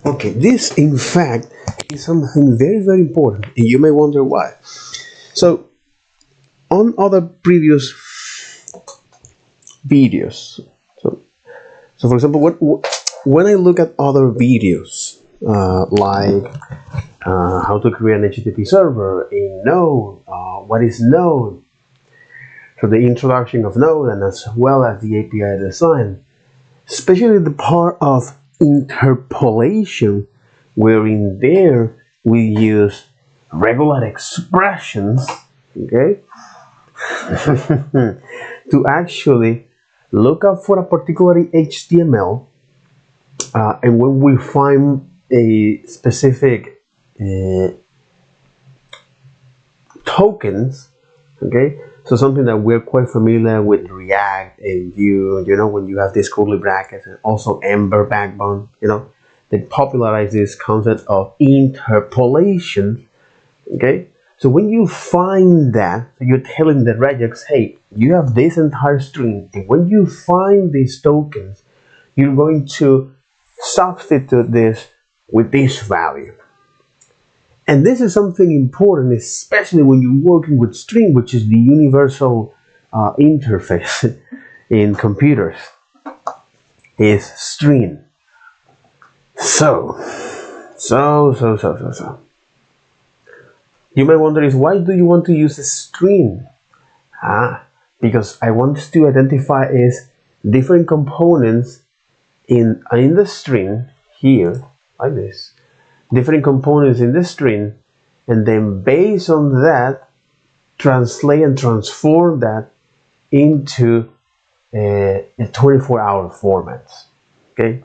Okay, this in fact is something very, very important, and you may wonder why. So, on other previous videos, so for example, when I look at other videos, like how to create an HTTP server in Node, what is Node, so the introduction of Node, and as well as the API design, especially the part of interpolation, where in there we use regular expressions, okay, to actually look up for a particular HTML, and when we find a specific tokens, okay, so something that we're quite familiar with React and Vue, you know, when you have these curly brackets, and also Ember backbone, you know, they popularize this concept of interpolation, okay. So when you find that, you're telling the regex, hey, you have this entire string, and when you find these tokens, you're going to substitute this with this value. And this is something important, especially when you're working with string, which is the universal interface in computers, is string. So. You may wonder is, why do you want to use a string? Because I want to identify is different components in the string here, like this. Different components in the string, and then based on that, translate and transform that into a 24-hour format. Okay.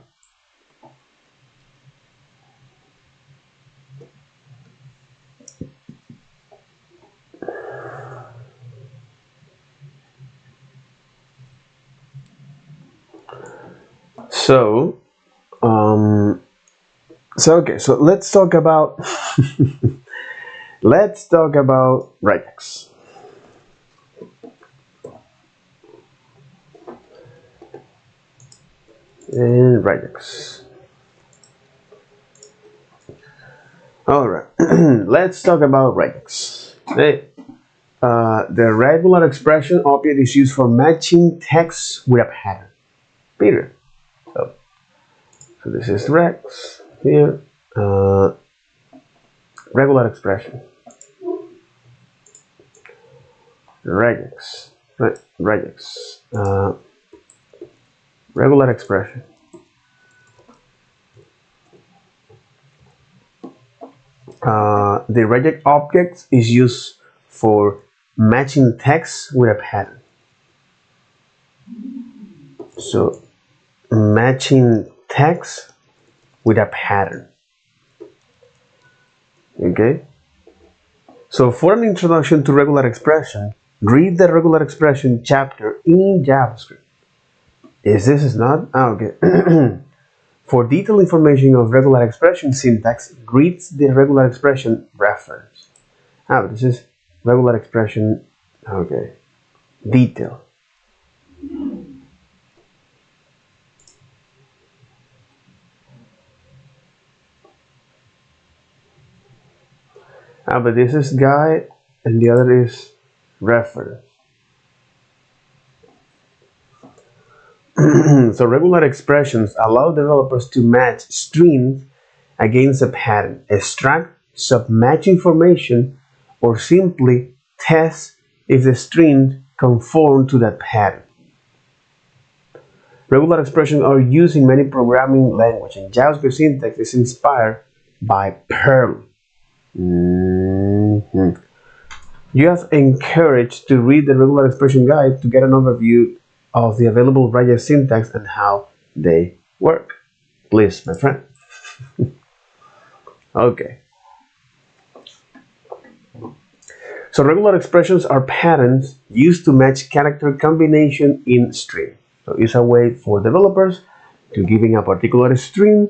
So, so let's talk about Regex. And Regex. All right, let's talk about Regex. Hey, The regular expression object is used for matching text with a pattern. Period. So this is Rex here. Regular expression. Regex. Regex. Regular expression. The regex object is used for matching text with a pattern. So matching text with a pattern. Okay. So for an introduction to regular expression, read the regular expression chapter in JavaScript. This is not? Okay. For detailed information of regular expression syntax, read the regular expression reference. This is regular expression, okay, detail. But this is guide and the other is reference. So regular expressions allow developers to match strings against a pattern, extract submatch information, or simply test if the strings conform to that pattern. Regular expressions are used in many programming languages, and JavaScript syntax is inspired by Perl. You are encouraged to read the regular expression guide to get an overview of the available Regex syntax and how they work. Please, my friend. Okay. So regular expressions are patterns used to match character combination in string. So it's a way for developers to giving a particular string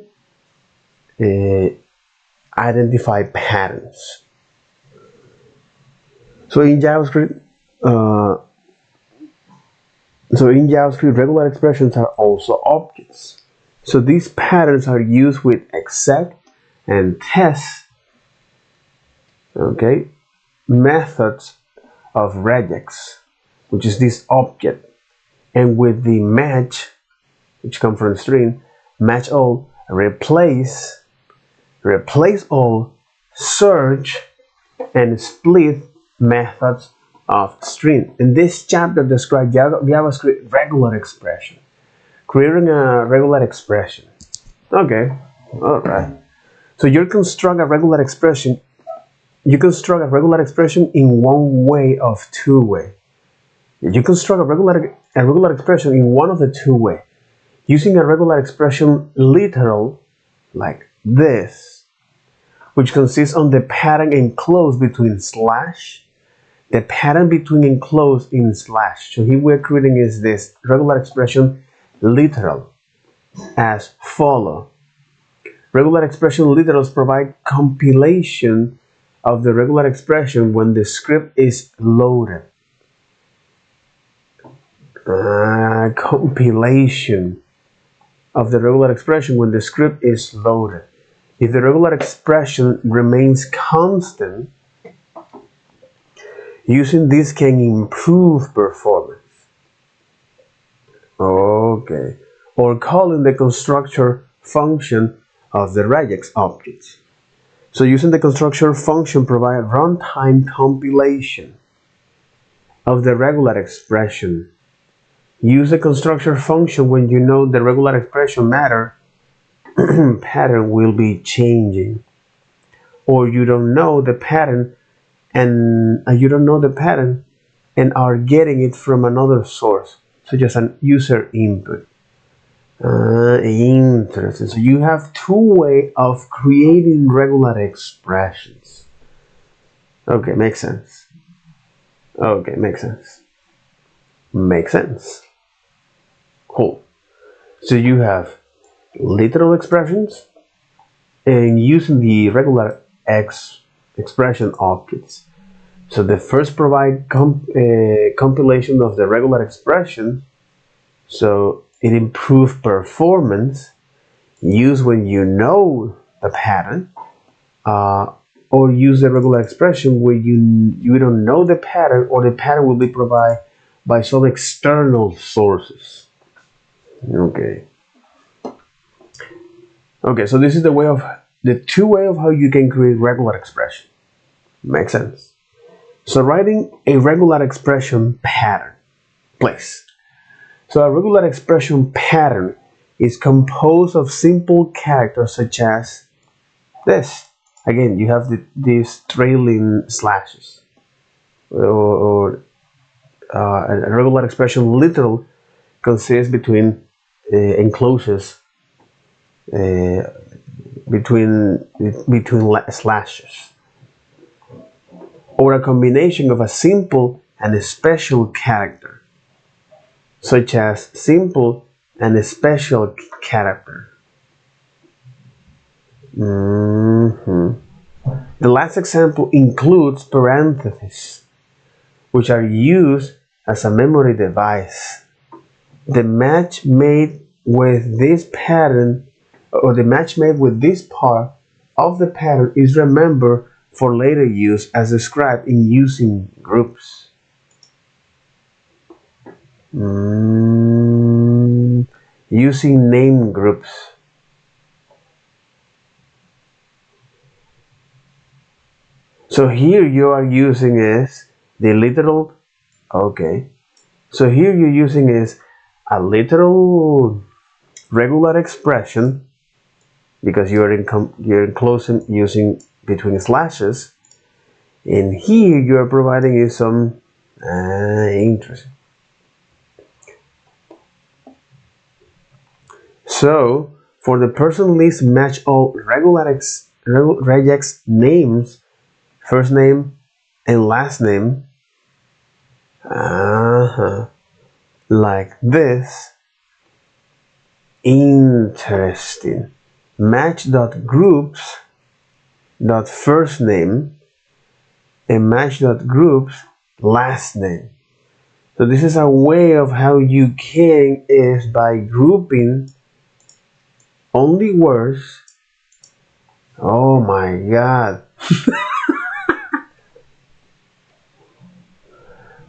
identify patterns. So in JavaScript, regular expressions are also objects. So these patterns are used with exec and test, okay, methods of regex, which is this object, and with the match, which comes from string, match all, replace all, search, and split methods of string. In this chapter describes JavaScript regular expression. Creating a regular expression. Okay, alright. So you construct a regular expression. You construct a regular expression in one way of two ways. You construct a regular expression in one of the two ways. Using a regular expression literal, like this, which consists on the pattern enclosed between slash, the pattern between enclosed in slash. So here we're creating is this regular expression literal as follow. Regular expression literals provide compilation of the regular expression when the script is loaded. Compilation of the regular expression when the script is loaded. If the regular expression remains constant, using this can improve performance. Okay. Or calling the constructor function of the regex object. So using the constructor function provides runtime compilation of the regular expression. Use the constructor function when you know the regular expression pattern will be changing, or you don't know the pattern and are getting it from another source, such as an user input. Interesting. So you have two ways of creating regular expressions. Okay, makes sense. Okay, makes sense. Makes sense. Cool. So you have literal expressions and using the regular expression objects. So the first provide compilation of the regular expression, so it improves performance. Use when you know the pattern, or use the regular expression where you don't know the pattern, or the pattern will be provided by some external sources. Okay. Okay, so this is the two way of how you can create regular expression. Makes sense. So writing a regular expression pattern, please. So a regular expression pattern is composed of simple characters such as this. Again, you have these trailing slashes, or a regular expression literal consists enclosures uh, between slashes, or a combination of a simple and a special character, such as simple and a special character. The last example includes parentheses, which are used as a memory device. The match made with this pattern, or the match made with this part of the pattern, is remembered for later use as described in using groups. Using name groups. So here you are using is the literal, okay. So here you're using is a literal regular expression, because you're enclosing using between slashes, and here you are providing is some interesting. So for the person list, match all regex names, first name and last name, like this. Interesting. Match dot groups dot first name and match dot groups last name. So this is a way of how you can, is by grouping only words. Oh my god.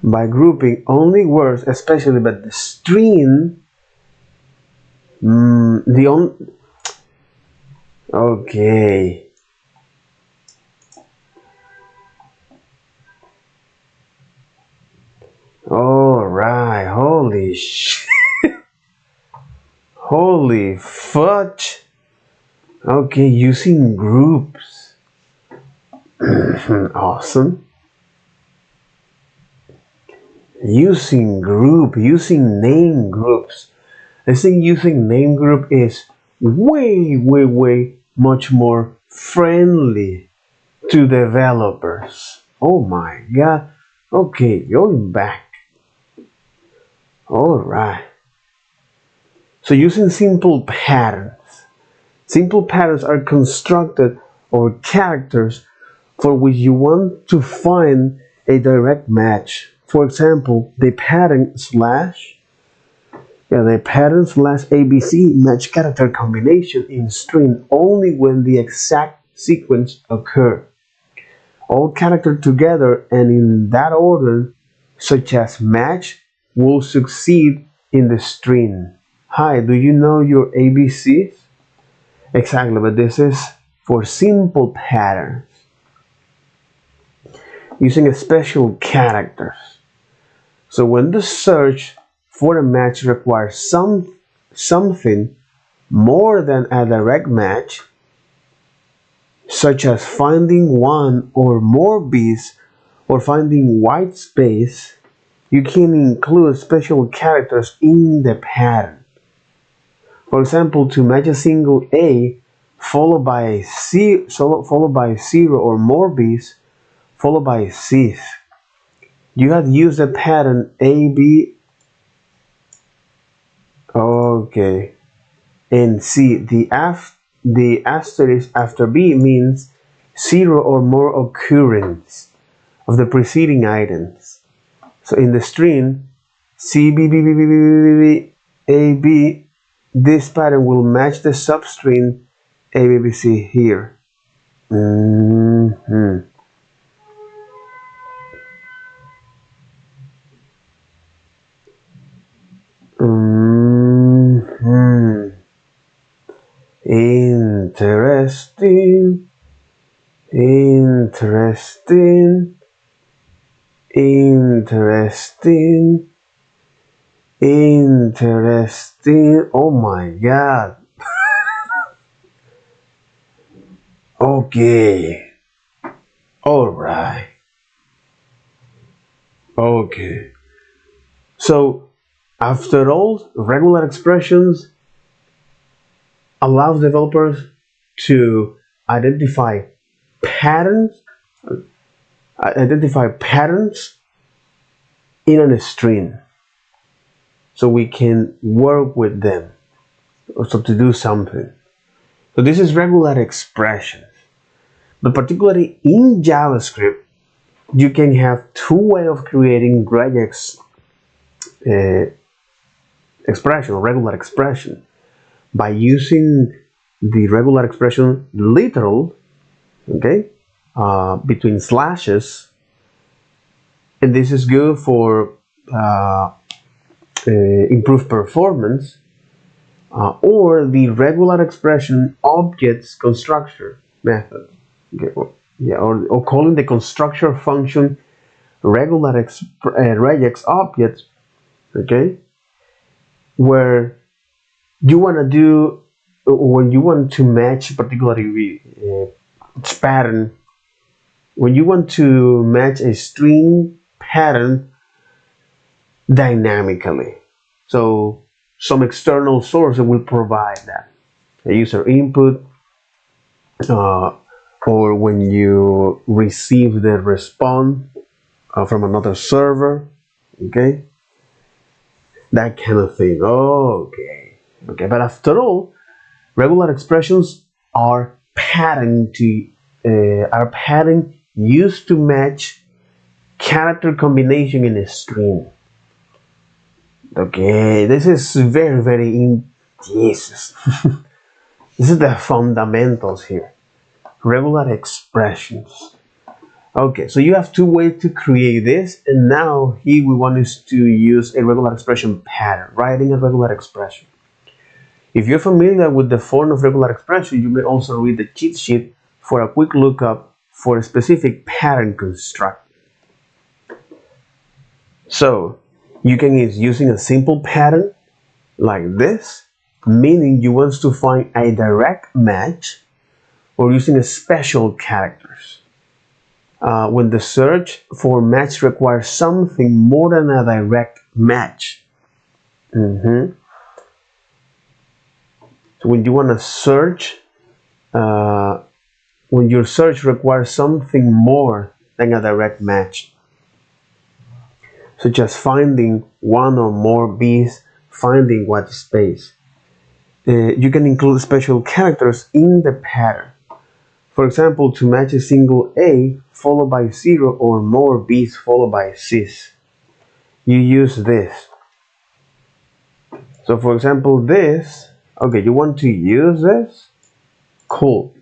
By grouping only words, especially but the string, okay. All right. Holy shit. Holy fudge. Okay, using groups. Awesome. Using name groups. I think using name group is way much more friendly to developers. Oh my god. Okay, going back. All right. So using simple patterns. Simple patterns are constructed or characters for which you want to find a direct match. For example, the pattern slash ABC match character combination in string only when the exact sequence occur. All characters together and in that order, such as match, will succeed in the string. Hi, do you know your ABCs? Exactly, but this is for simple patterns. Using special characters. So when the search for a match requires something more than a direct match, such as finding one or more bees or finding white space, you can include special characters in the pattern. For example, to match a single A followed by zero or more B's followed by C's, you have used the pattern AB, okay, and C. The asterisk after B means zero or more occurrence of the preceding items. So in the string CBBBBBAB, this pattern will match the substring ABBC here. Mhm. Mhm. Interesting. Interesting. Interesting. Interesting. Oh my god. Okay. All right. Okay. So, after all, regular expressions allows developers to identify patterns, identify patterns in a string, so we can work with them, so to do something. So this is regular expression. But particularly in JavaScript, you can have two ways of creating regex uh, expression, or regular expression, by using the regular expression literal, okay, between slashes, and this is good for uh, improved performance, or the regular expression objects constructor method, okay, or calling the constructor function regex object, okay, where you want to do when you want to match particularly pattern, when you want to match a string pattern dynamically. So some external source will provide that, a user input, uh, or when you receive the response from another server, okay, that kind of thing. Okay, okay. But after all, regular expressions are pattern used to match character combination in a string. Okay, this is very in Jesus. This is the fundamentals here. Regular expressions. Okay, so you have two ways to create this, and now here we want us to use a regular expression pattern, writing a regular expression. If you're familiar with the form of regular expression, you may also read the cheat sheet for a quick lookup for a specific pattern construct. So you can use using a simple pattern like this, meaning you want to find a direct match, or using a special characters. When the search for match requires something more than a direct match. So when you want to search, uh, when your search requires something more than a direct match, such as finding one or more bees, finding white space. You can include special characters in the pattern. For example, to match a single A followed by 0 or more B's followed by C's, you use this. So for example, this, okay, you want to use this? Cool.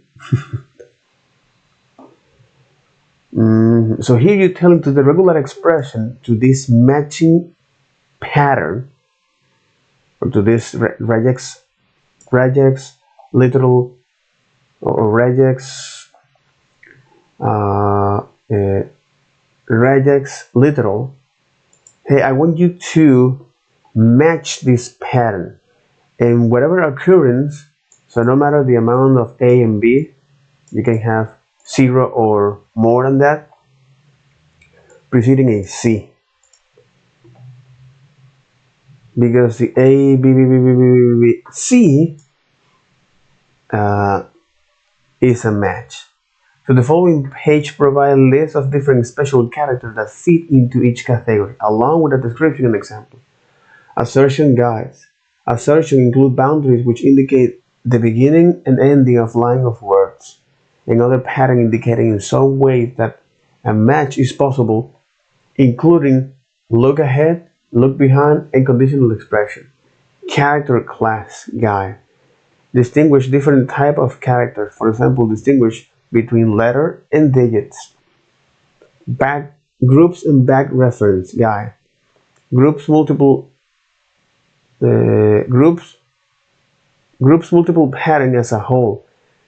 So here you're telling to the regular expression, to this matching pattern, or to this regex literal, or regex regex literal. Hey, I want you to match this pattern, and whatever occurrence, so no matter the amount of A and B, you can have 0 or more than that preceding a C, because the A, B, B, B, B, B, B, C is a match. So the following page provides a list of different special characters that fit into each category, along with a description and example. Assertion guides. Assertion include boundaries which indicate the beginning and ending of line of words. Another pattern indicating in some way that a match is possible, including look ahead, look behind, and conditional expression. Character class guide. Distinguish different type of characters. For example, distinguish between letter and digits. Back groups and back reference guide. Groups multiple multiple pattern as a whole,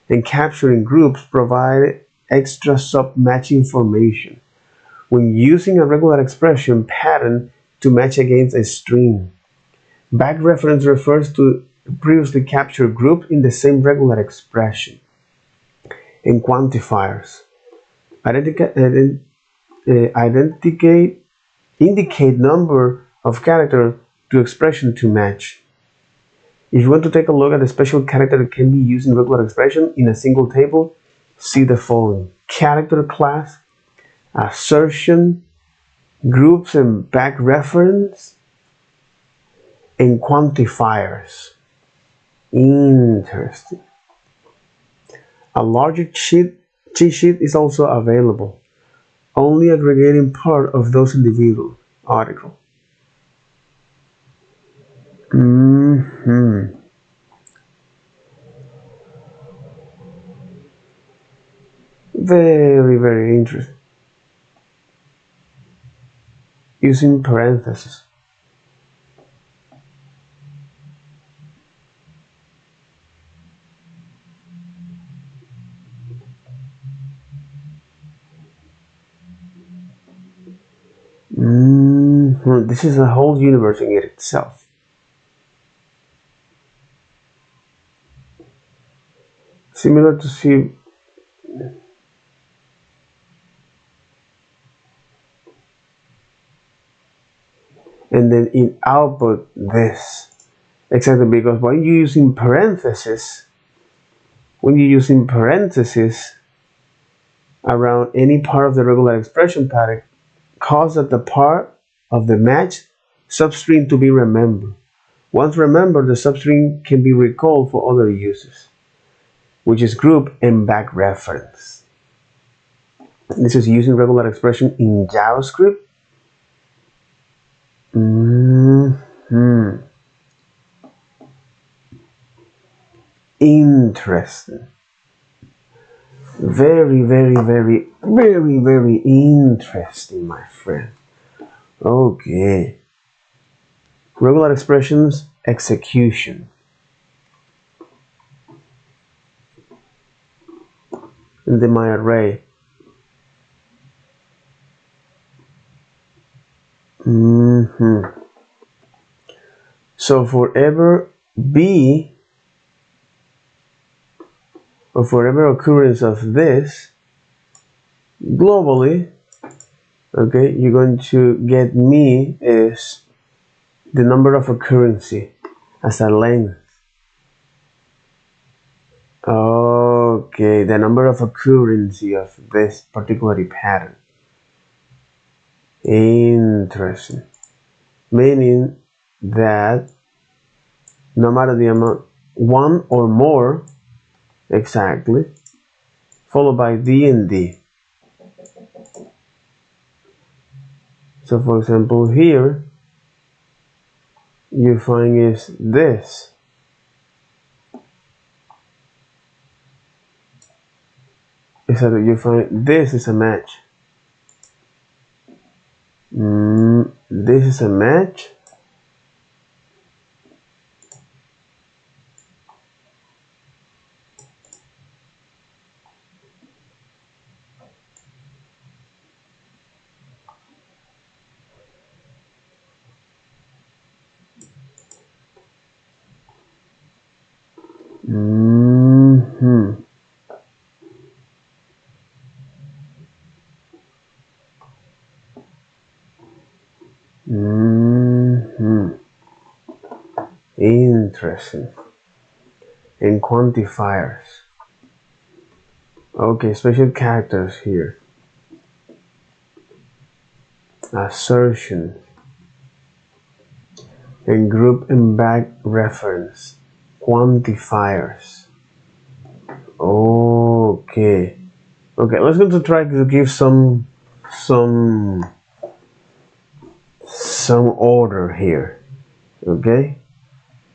and capturing groups provide extra sub-match information when using a regular expression pattern to match against a string. Back reference refers to previously captured group in the same regular expression. And quantifiers indicate number of characters to expression to match. If you want to take a look at the special character that can be used in regular expression in a single table, see the following: character class, assertion, groups and back reference, and quantifiers. Interesting. A larger cheat sheet is also available, only aggregating part of those individual articles. Very, very interesting. Using parentheses. This is a whole universe in itself. Similar to C. And then in output this. Exactly, because when you're using parentheses, around any part of the regular expression pattern, cause that the part of the match substring to be remembered. Once remembered, the substring can be recalled for other uses, which is group and back reference. This is using regular expression in JavaScript. Interesting. Very, very, very, very, very interesting, my friend. Okay. Regular expressions execution. And then my array. So forever B, or for every occurrence of this, globally, okay, you're going to get me is the number of occurrences as a length. Okay, the number of occurrences of this particular pattern. Interesting. Meaning that no matter the amount, one or more, exactly, followed by D and D. So for example here, you find is this. So you find this is a match. This is a match. Interesting. And quantifiers. Okay, special characters here. Assertion. And group and back reference. Quantifiers. Okay. Okay, let's go to try to give some order here. Okay.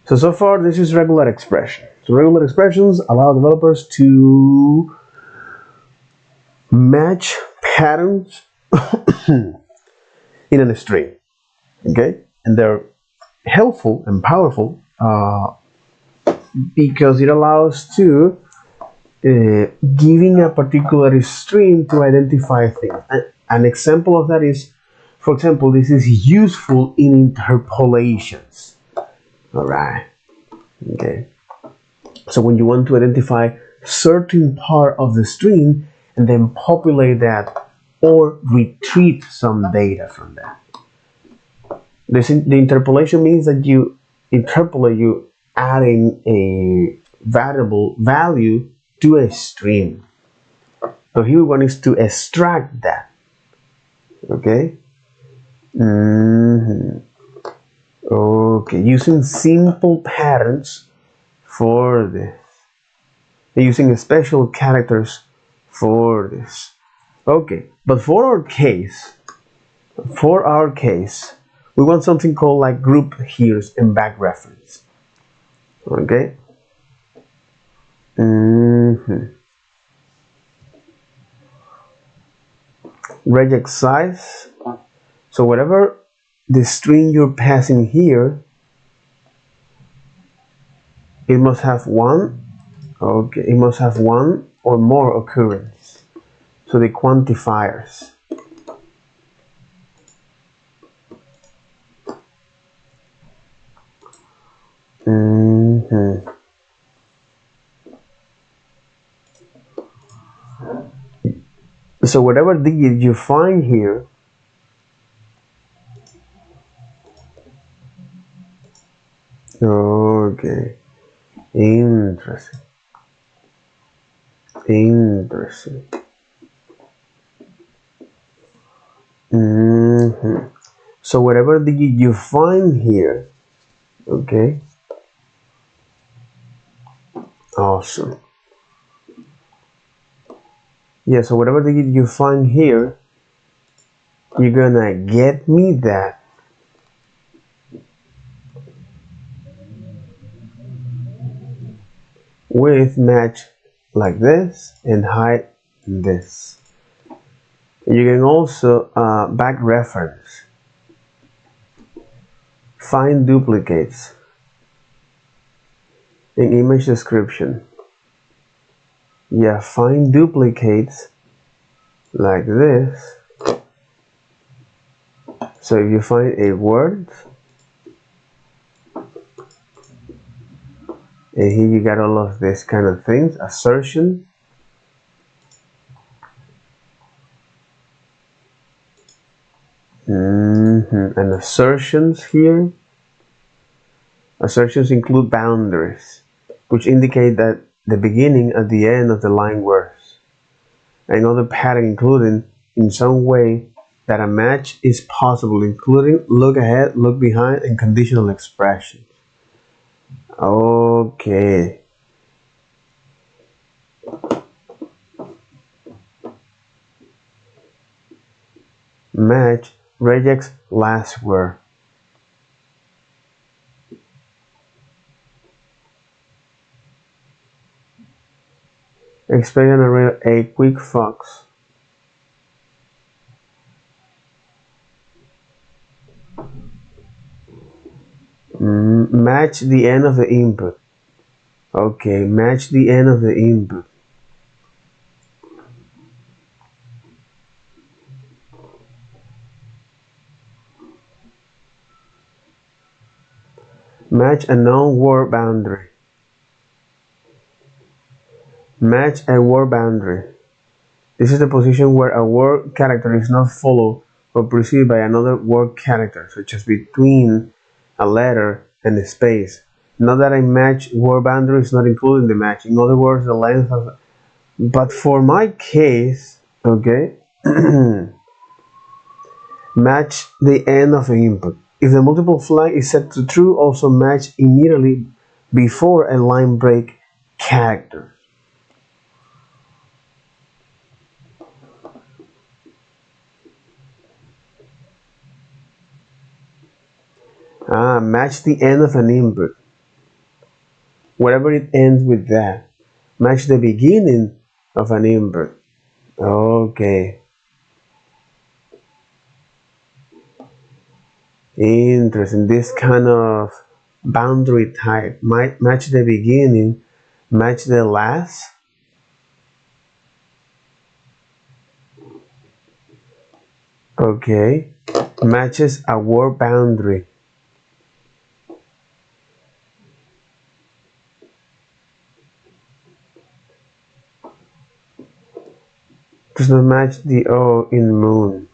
So far this is regular expression. So regular expressions allow developers to, match patterns in a string. Okay, and they're helpful and powerful because it allows to giving a particular string to identify things. An example of that is, for example, this is useful in interpolations. All right. Okay. So when you want to identify certain part of the string and then populate that or retrieve some data from that. The interpolation means that you interpolate, you adding a variable value to a string. So here one is to extract that. Okay. Okay, using simple patterns for this. Using special characters for this. Okay, but for our case, we want something called like group here's and back reference. Okay. Regex size. So whatever the string you're passing here, it must have one. Okay, it must have one or more occurrence. So the quantifiers. So whatever digit you find here, okay, interesting. So whatever digit you find here, okay, awesome. Yeah, so whatever digit you find here, you're gonna get me that with match like this and hide this. You can also back reference, find duplicates in image description. Yeah, find duplicates like this. So if you find a word, and here you got all of this kind of things, assertion, and assertions here. Assertions include boundaries, which indicate that the beginning and the end of the line words. Another pattern including in some way that a match is possible, including look ahead, look behind, and conditional expressions. Okay. Match regex last word. Expect an array a quick fox. Match the end of the input. Okay, match the end of the input. Match a known word boundary. Match a word boundary. This is the position where a word character is not followed or preceded by another word character, such as between a letter and a space. Not that a match word boundary is not included in the match. In other words, the length of. But for my case, okay, match the end of the input. If the multiple flag is set to true, also match immediately before a line break character. Match the end of an input. Whatever it ends with that. Match the beginning of an input. Okay. Interesting. This kind of boundary type might match the beginning, match the last. Okay. Matches a word boundary. Does not match the O in moon.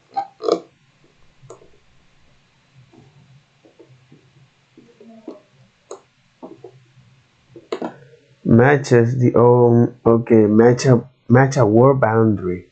Matches the O. Okay. Match a word boundary.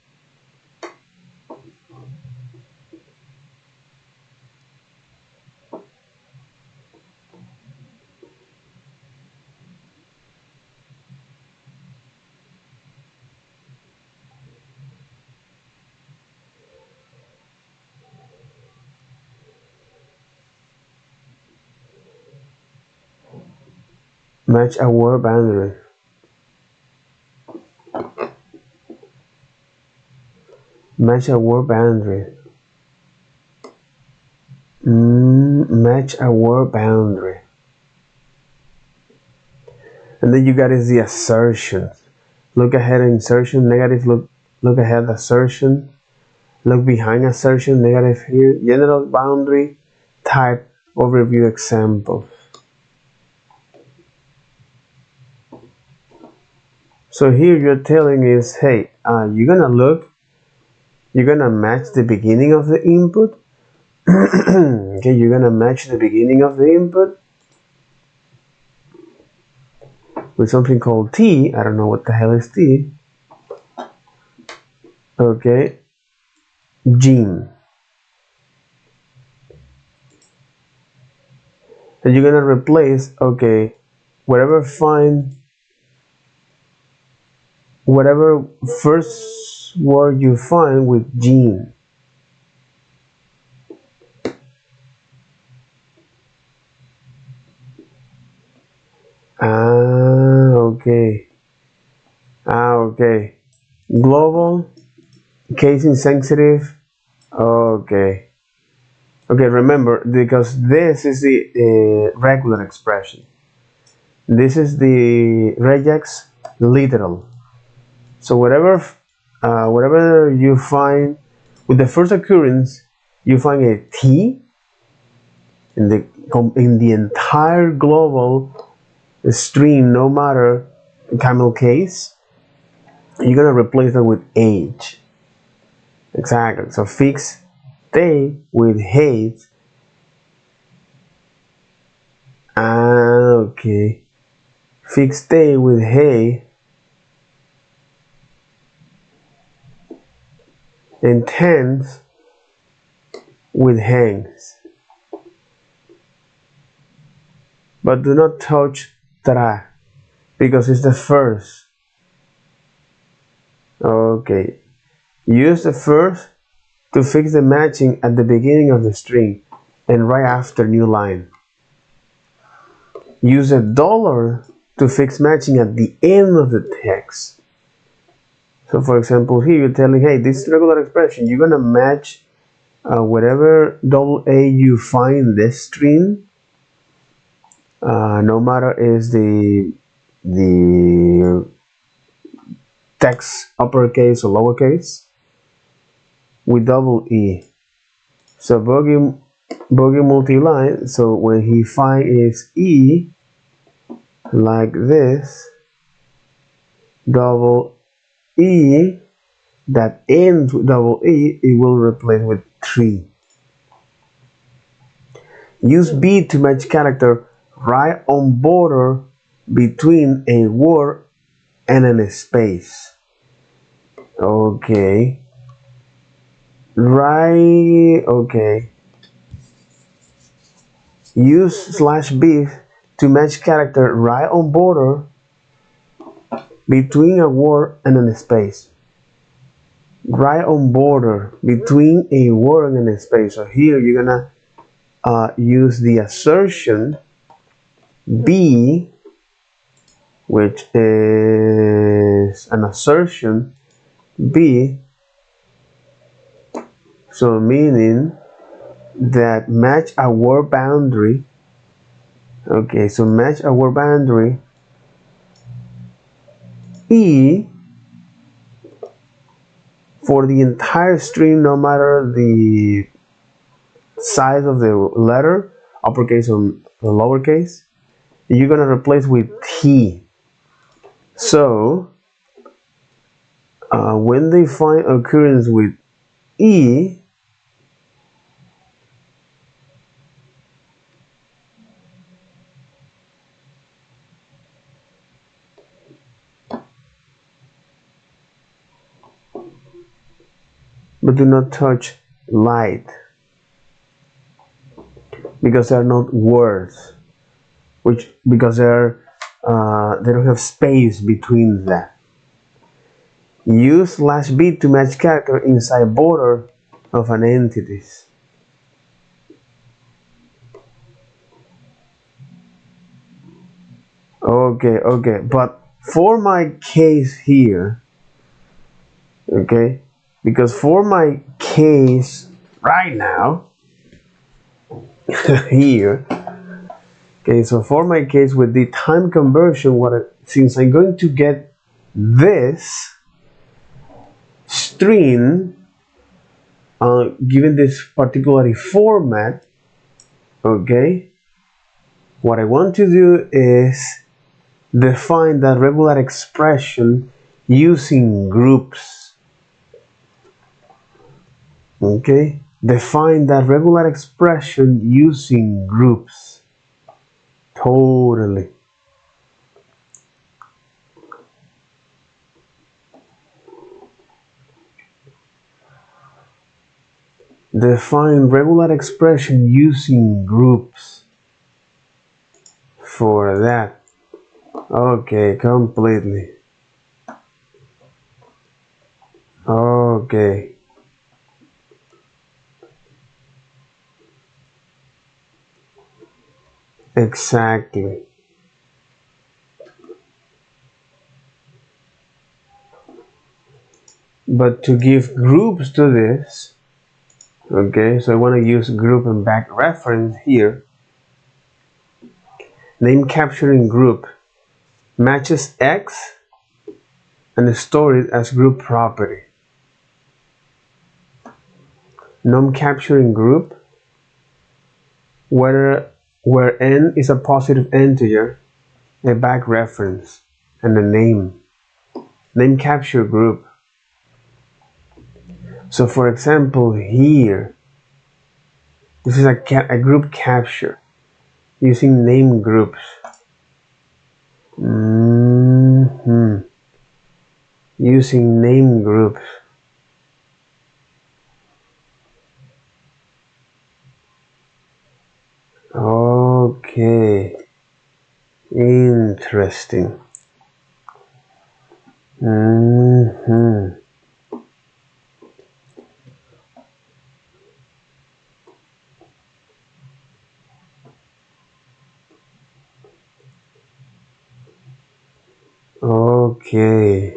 Match a word boundary. Match a word boundary. Match a word boundary. And then you got is the assertion. Look ahead insertion, negative, look ahead assertion, look behind assertion, negative here, general boundary, type, overview example. So here you're telling is, hey, you're gonna match the beginning of the input. Okay, you're gonna match the beginning of the input with something called T. I don't know what the hell is T. Okay, gene. And you're gonna replace, okay, whatever first word you find with gene. Okay. Okay. Global, case insensitive. Okay. Okay, remember, because this is the regular expression. This is the regex literal. So whatever you find with the first occurrence, you find a T in the entire global stream, no matter camel case, you're gonna replace it with age. Exactly. So fix stay with hate. Okay. Fix stay with hay and tens with hangs. But do not touch tra because it's the first. Okay. Use the first to fix the matching at the beginning of the string and right after new line. Use a dollar to fix matching at the end of the text. So for example, here you're telling, hey, this regular expression, you're gonna match whatever double A you find this string, no matter is the text uppercase or lowercase, with double E. So boogie multi-line. So when he find is E like this, double E that ends with double E, it will replace with 3. Use B to match character right on border between a word and a space. Okay. Right. Okay. Use slash B to match character right on border between a word and a space. Right on border between a word and a space. So here you're gonna use the assertion B, which is an assertion B, so meaning that match a word boundary. Okay, so match a word boundary. E, for the entire string, no matter the size of the letter, uppercase or lowercase, you're gonna replace with T. So when they find occurrence with E, but do not touch light because they are not words, which because they don't have space between that. Use /B to match character inside border of an entities. Okay, but for my case here, okay, because for my case right now, here, okay, so for my case with the time conversion, since I'm going to get this string given this particular format, okay, what I want to do is define that regular expression using groups. Okay, define that regular expression using groups. Totally. Define regular expression using groups for that. Okay, completely. Okay. Exactly. But to give groups to this, okay, so I want to use group and back reference here. Name capturing group matches X and store it as group property. Num capturing group where n is a positive integer, a back reference, and a name. Name capture group. So for example here, this is a group capture using name groups. Using name groups. Okay, interesting. Okay,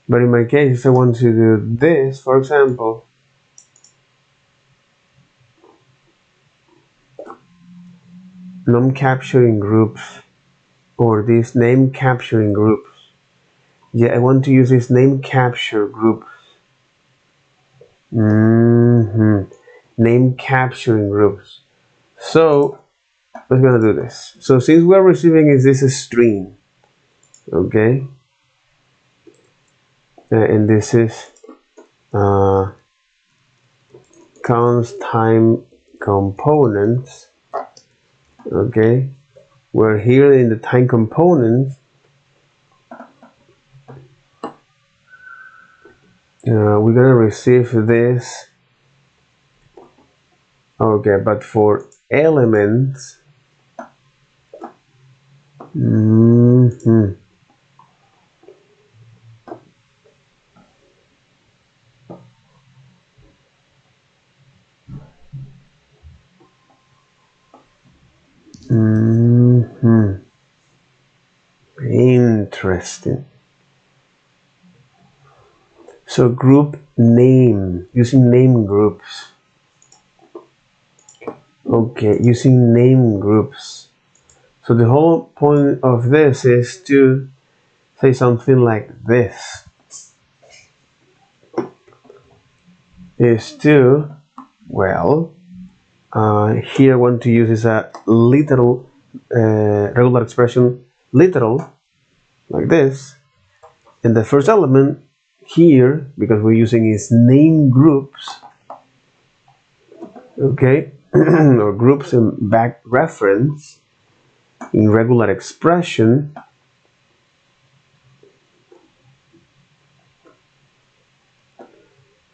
but in my case I want to do this, for example, num capturing groups, or this name capturing groups. Yeah, I want to use this name capture group. Name capturing groups. So we're gonna do this. So since we're receiving is this string, okay, and this is counts time components, okay, we're here in the time components. We're gonna receive this, okay, but for elements, interesting. So group name, using name groups. Okay, using name groups. So the whole point of this is to say something like this. Is to, well, here I want to use is a literal regular expression, literal, like this. And the first element here, because we're using is name groups, okay, or groups and back reference in regular expression.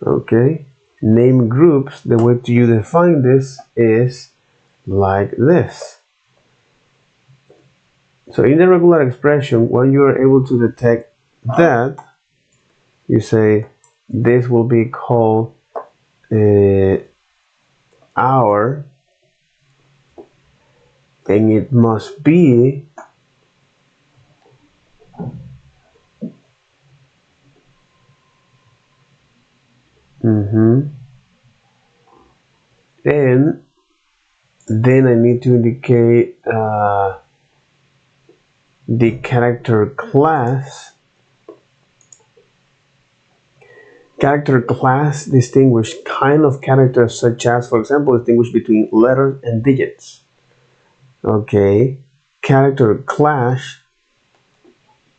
Okay, name groups, the way to you define this is like this. So in the regular expression, when you are able to detect that, you say this will be called our, and it must be and then I need to indicate the character class. Character class distinguish kind of characters, such as, for example, distinguish between letters and digits. Okay, character class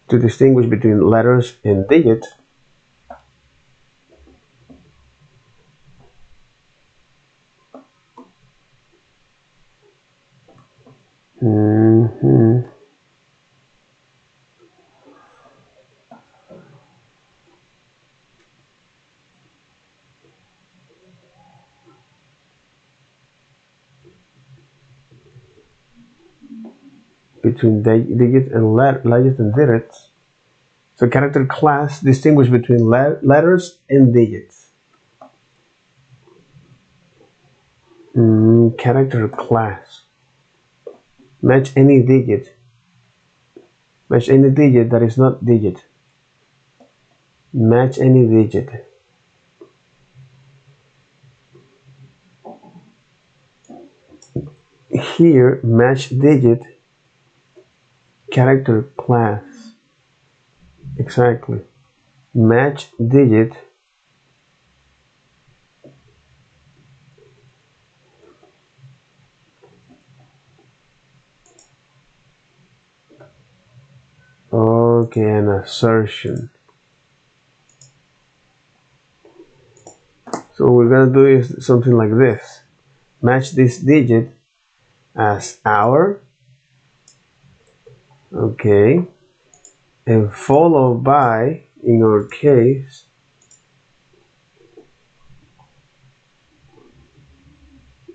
to distinguish between letters and digits. Between digits and letters and digits. So character class distinguish between letters and digits. Character class. Match any digit. Match any digit that is not digit. Match any digit. Here, match digit, character class. Exactly. Match digit. Okay, an assertion. So what we're gonna do is something like this. Match this digit as our, okay, and followed by, in our case,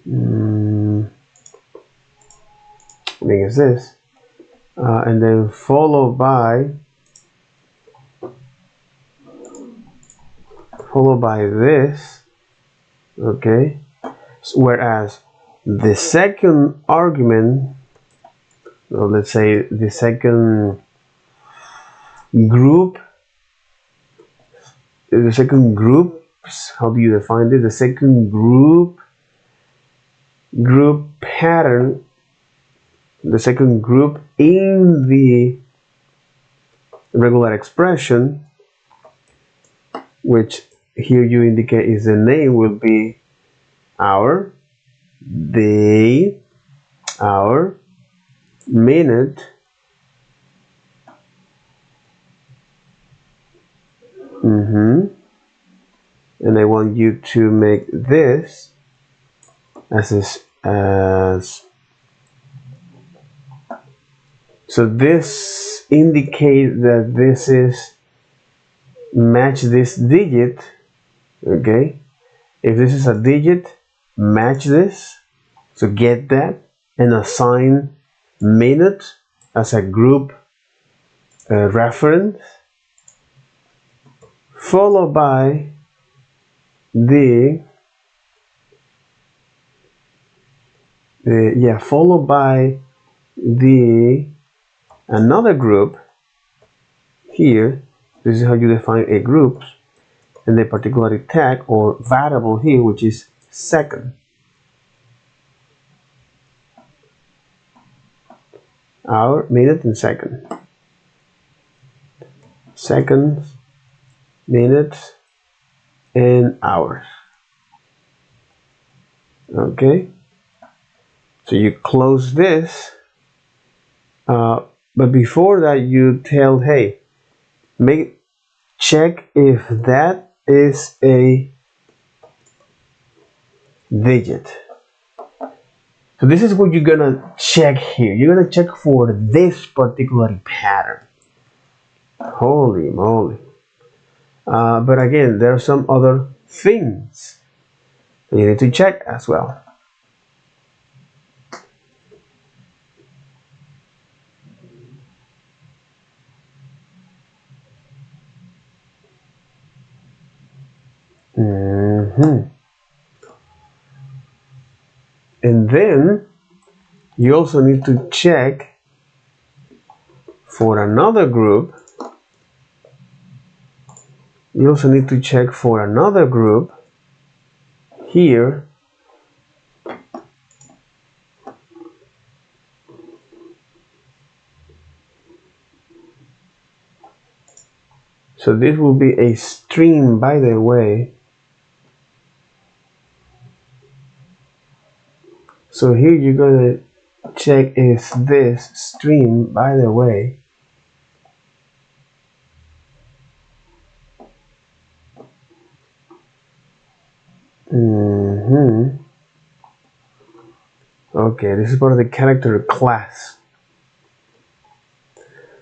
I think it's this, and then followed by this, okay. So, whereas the second argument, or let's say the second group, how do you define this? The second group pattern, the second group in the regular expression, which here you indicate is the name, will be hour, day, hour, minute, and I want you to make this as so this indicate that this is match this digit, okay. If this is a digit, match this, so get that, and assign minute as a group reference, followed by the another group here. This is how you define a group, and the particular tag or variable here, which is second. Hour, minute, and second. Seconds, minutes, and hours. Okay, so you close this, but before that you tell, hey, check if that is a digit. So this is what you're gonna check here. You're gonna check for this particular pattern. Holy moly. But again, there are some other things you need to check as well. And then you also need to check for another group. You also need to check for another group here. So this will be a stream, by the way. So here you're gonna check if this stream, by the way, okay, this is part of the character class.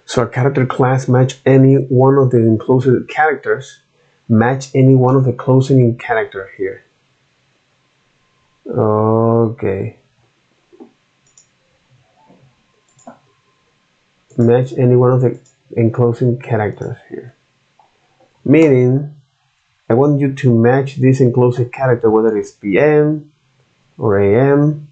So a character class match any one of the enclosed characters, match any one of the closing character here. Okay. Match any one of the enclosing characters here. Meaning, I want you to match this enclosed character, whether it's PM or AM.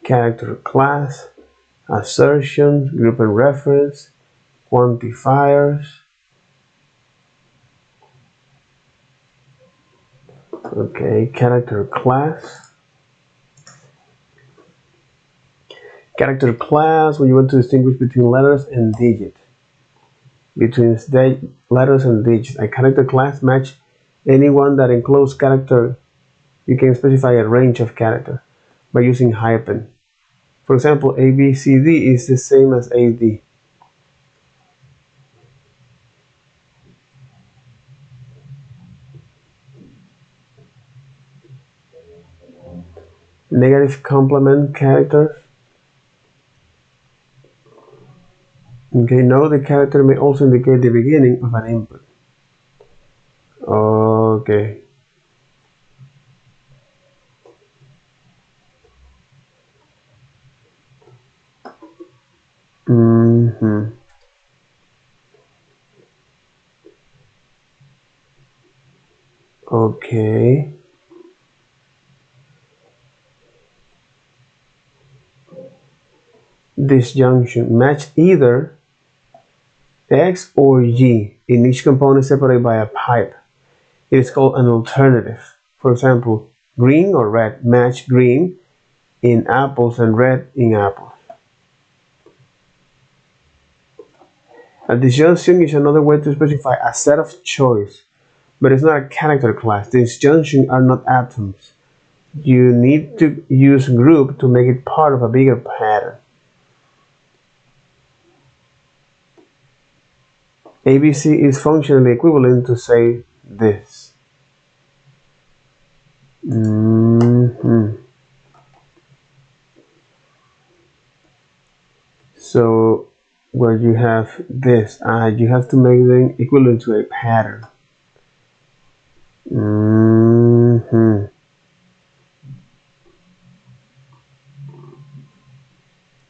Character class, assertions, group and reference, quantifiers. Okay, character class. Character class, when you want to distinguish between letters and digits. Between letters and digits. A character class match anyone that encloses character. You can specify a range of character by using hyphen. For example, ABCD is the same as AD. Negative complement characters. Okay, now the character may also indicate the beginning of an input. Okay. Okay. Disjunction. Match either X or Y in each component separated by a pipe. It is called an alternative. For example, green or red. Match green in apples and red in apples. A disjunction is another way to specify a set of choice, but it's not a character class. Disjunctions are not atoms. You need to use group to make it part of a bigger pattern. ABC is functionally equivalent to say this. So where you have this. You have to make them equivalent to a pattern. Mm-hmm.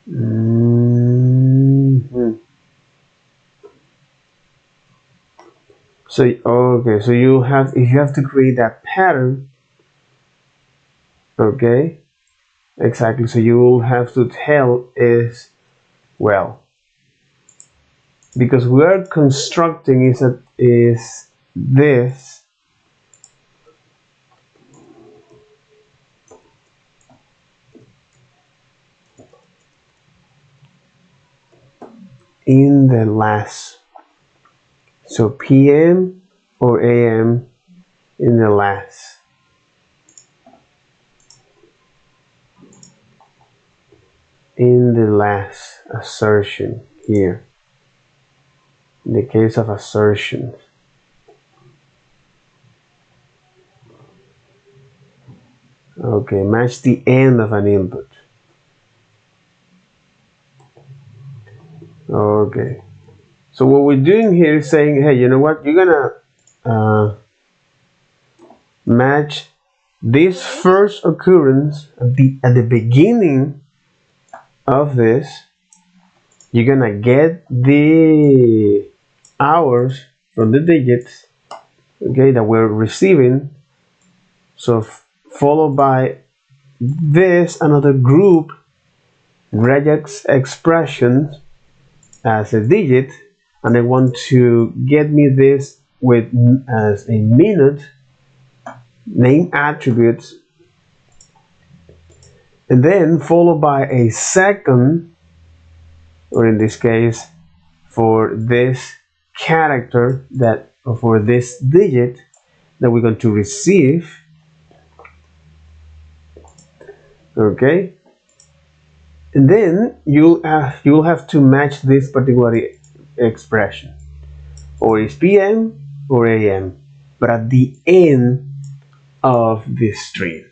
Mm-hmm. So okay, so you have, if you have to create that pattern, okay, exactly. So you will have to tell is, well, because we are constructing is this in the last. So PM or AM in the last. In the last assertion here. In the case of assertions. Okay, match the end of an input. Okay. So what we're doing here is saying, hey, you know what? You're gonna match this first occurrence at the beginning of this. You're gonna get the hours from the digits, okay, that we're receiving. So followed by this another group regex expressions as a digit, and I want to get me this with as a minute name attributes, and then followed by a second, or in this case for this character that, or for this digit that we're going to receive, okay, and then you'll have to match this particular expression, or it's PM or AM, but at the end of this string.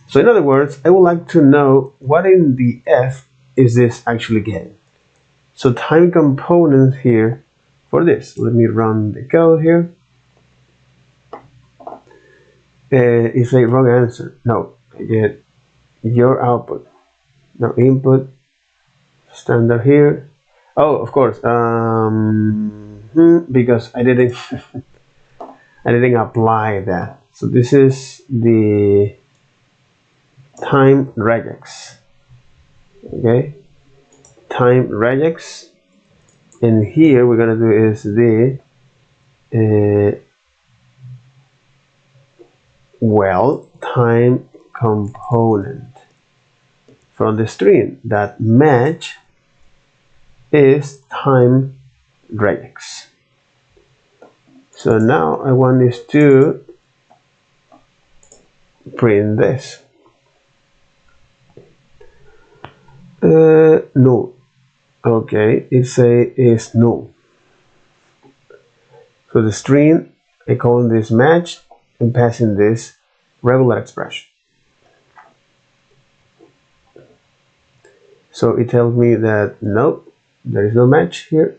So in other words, I would like to know what in the F is this actually getting. So time component here for this. Let me run the code here. It's a wrong answer. No, I get your output. No input. Standard here. Oh, of course. Because I didn't I didn't apply that. So this is the time regex. Okay, time regex, and here we're gonna do is the well, time component from the string that match is time regex. So now I want this to print this. No. Okay, is null. So the string, I call this match and passing this regular expression. So it tells me that nope, there is no match here.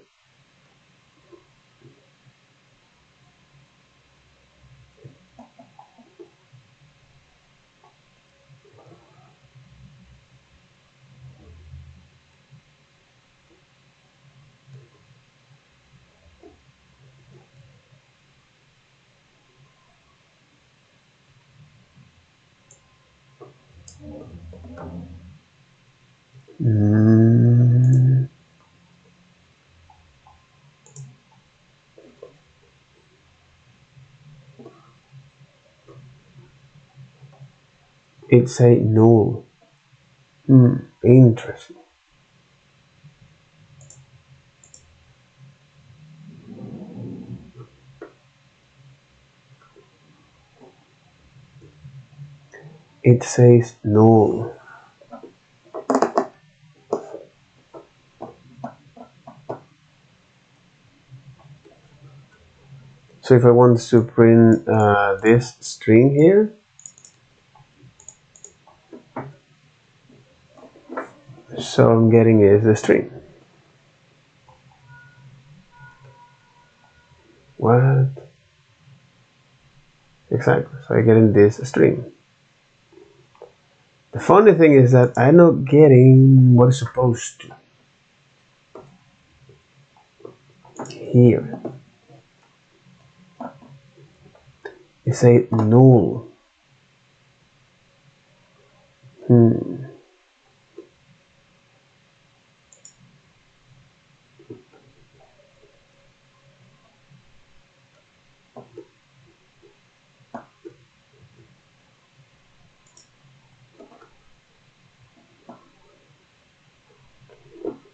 It's a null. Interesting. It says null. So if I want to print this string here, so I'm getting is the string. Exactly. So I get in this string. The funny thing is that I'm not getting what it's supposed to here. It's a null.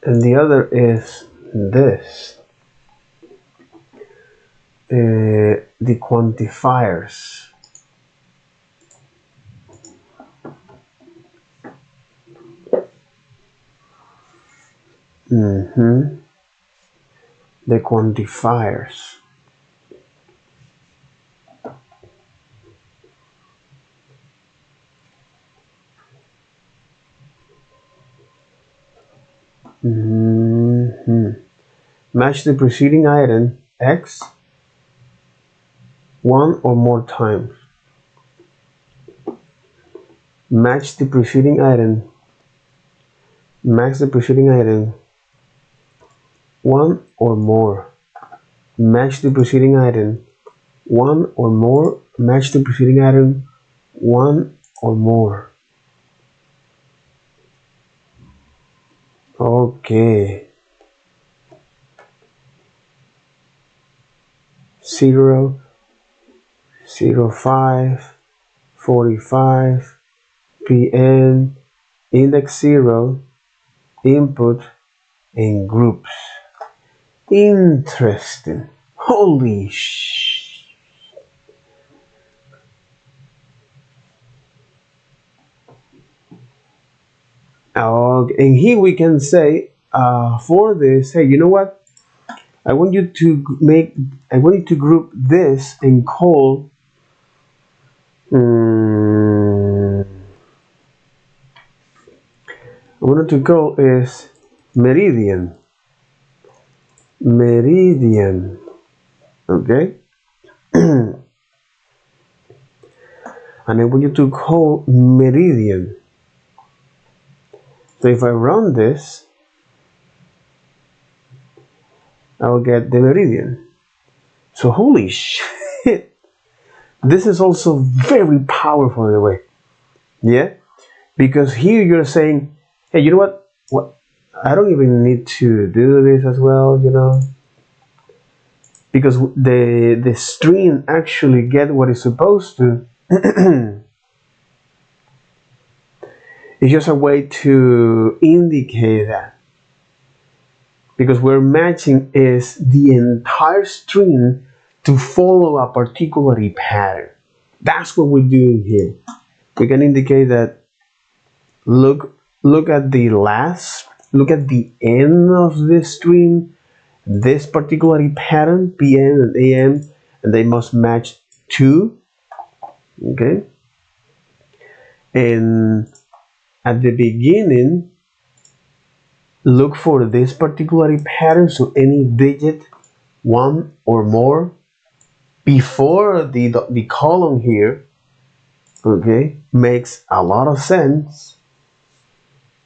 And the other is this. The quantifiers. The quantifiers. Match the preceding item X one or more times. Match the preceding item. Match the preceding item one or more. Match the preceding item one or more. Match the preceding item one or more. Okay. 0, 05, 45, PM, index 0, input, and groups. Interesting. Holy sh. And here we can say for this, hey, you know what? I want you to group this and call I wanted to call is meridian. Meridian. Okay? And I want you to call meridian. So if I run this, I'll get the meridian. So holy shit. This is also very powerful in a way. Yeah? Because here you're saying, hey, you know what? I don't even need to do this as well, you know? Because the string actually get what it's supposed to. It's just a way to indicate that. Because we're matching is the entire string to follow a particular pattern. That's what we're doing here. We can indicate that look at the end of this string, this particular pattern, PM and AM, and they must match 2. Okay. And at the beginning, look for this particular pattern, so any digit 1 or more before the column here, okay, makes a lot of sense.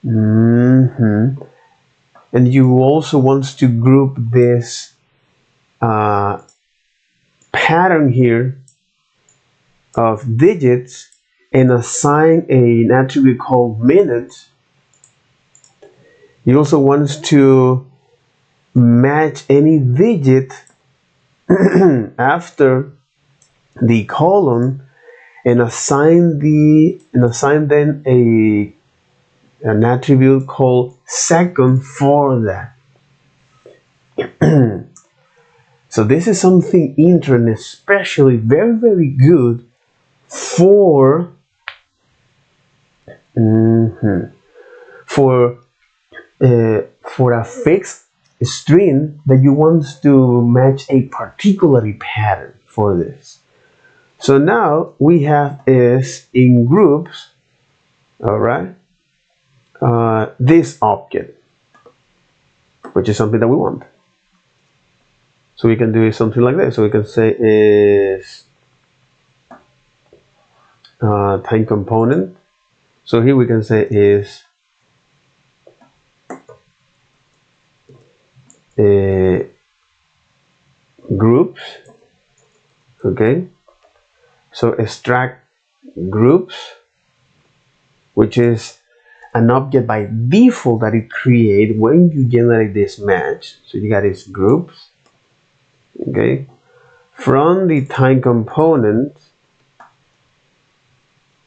And you also want to group this pattern here of digits and assign an attribute called minutes. You also want to match any digit after the column and assign then an attribute called second for that. So this is something interesting, especially very good for a fixed string that you want to match a particular pattern for this. So now we have is in groups, all right, this object, which is something that we want. So we can do something like this. So we can say is time component. So here we can say is groups. Okay, so extract groups, which is an object by default that it creates when you generate this match. So you got these groups. Okay, from the time component,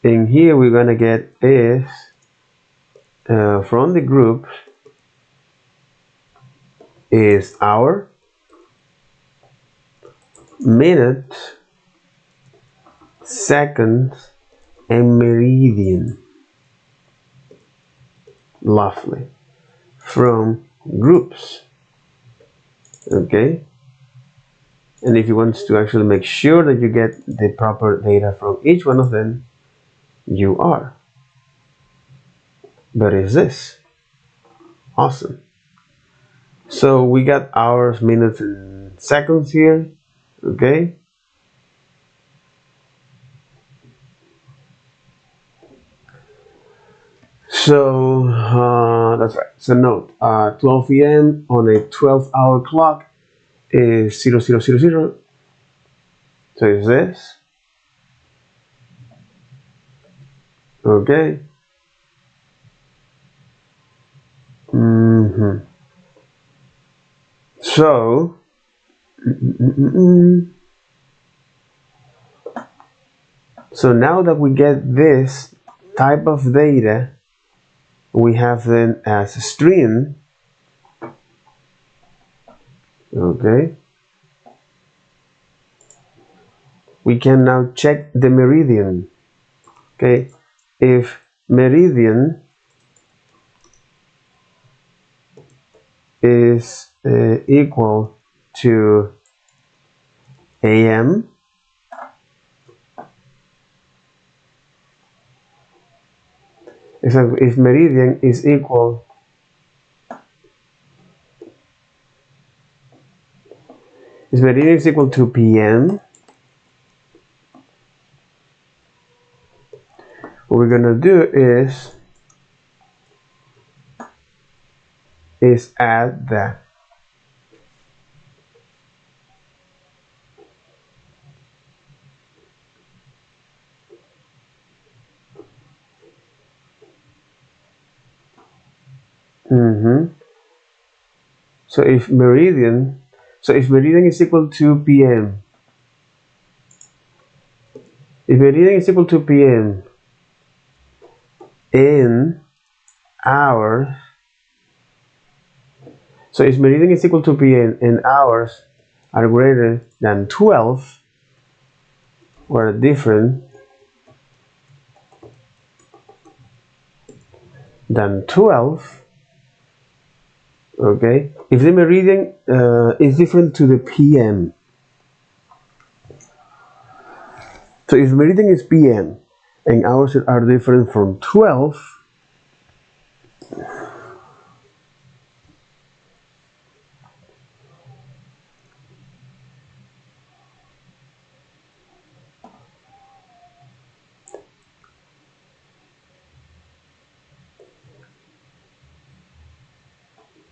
in here we're gonna get is from the group is hour, minutes, seconds, and meridian. Lovely. From groups. Okay. And if you want to actually make sure that you get the proper data from each one of them, you are. But is this awesome? So we got hours, minutes, and seconds here. Okay. So that's right. So note, 12 p.m. on a 12-hour clock is 0000. So is this. Okay. So so now that we get this type of data, we have then as a string. Okay. We can now check the meridian. Okay. If meridian is equal to AM, if meridian is equal to PM, what we're gonna do is add that. So if meridian is equal to PM, in hours, so if meridian is equal to PM and hours are greater than 12 or different than 12, okay, if the meridian is different to the PM, so if meridian is PM and hours are different from 12,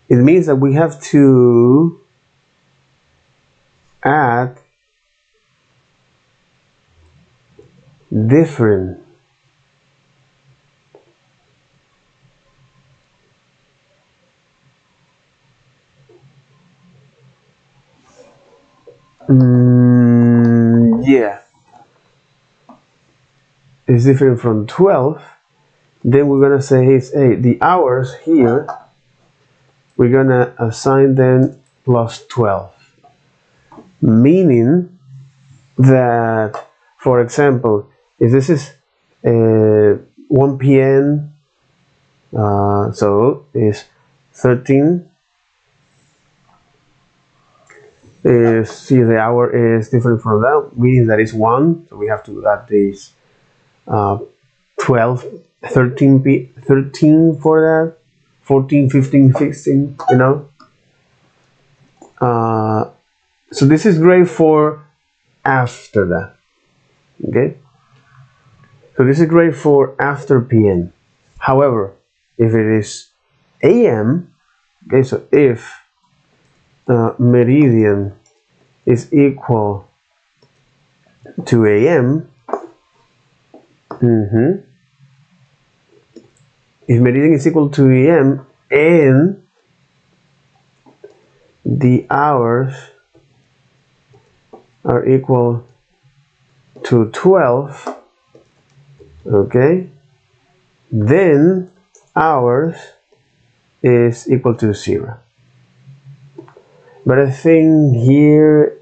it means that we have to add different yeah, it's different from 12. Then we're gonna say, hey, the hours here, we're gonna assign them plus 12, meaning that, for example, if this is 1 p.m., so it's 13. See, the hour is different from that, meaning that it's 1, so we have to add this 12, 13 for that, 14, 15, 16, you know. So this is great for after that. Okay. So this is great for after PM. However, if it is AM, okay, so if meridian is equal to AM, if meridian is equal to AM and the hours are equal to 12, okay, then hours is equal to 0. But I think here,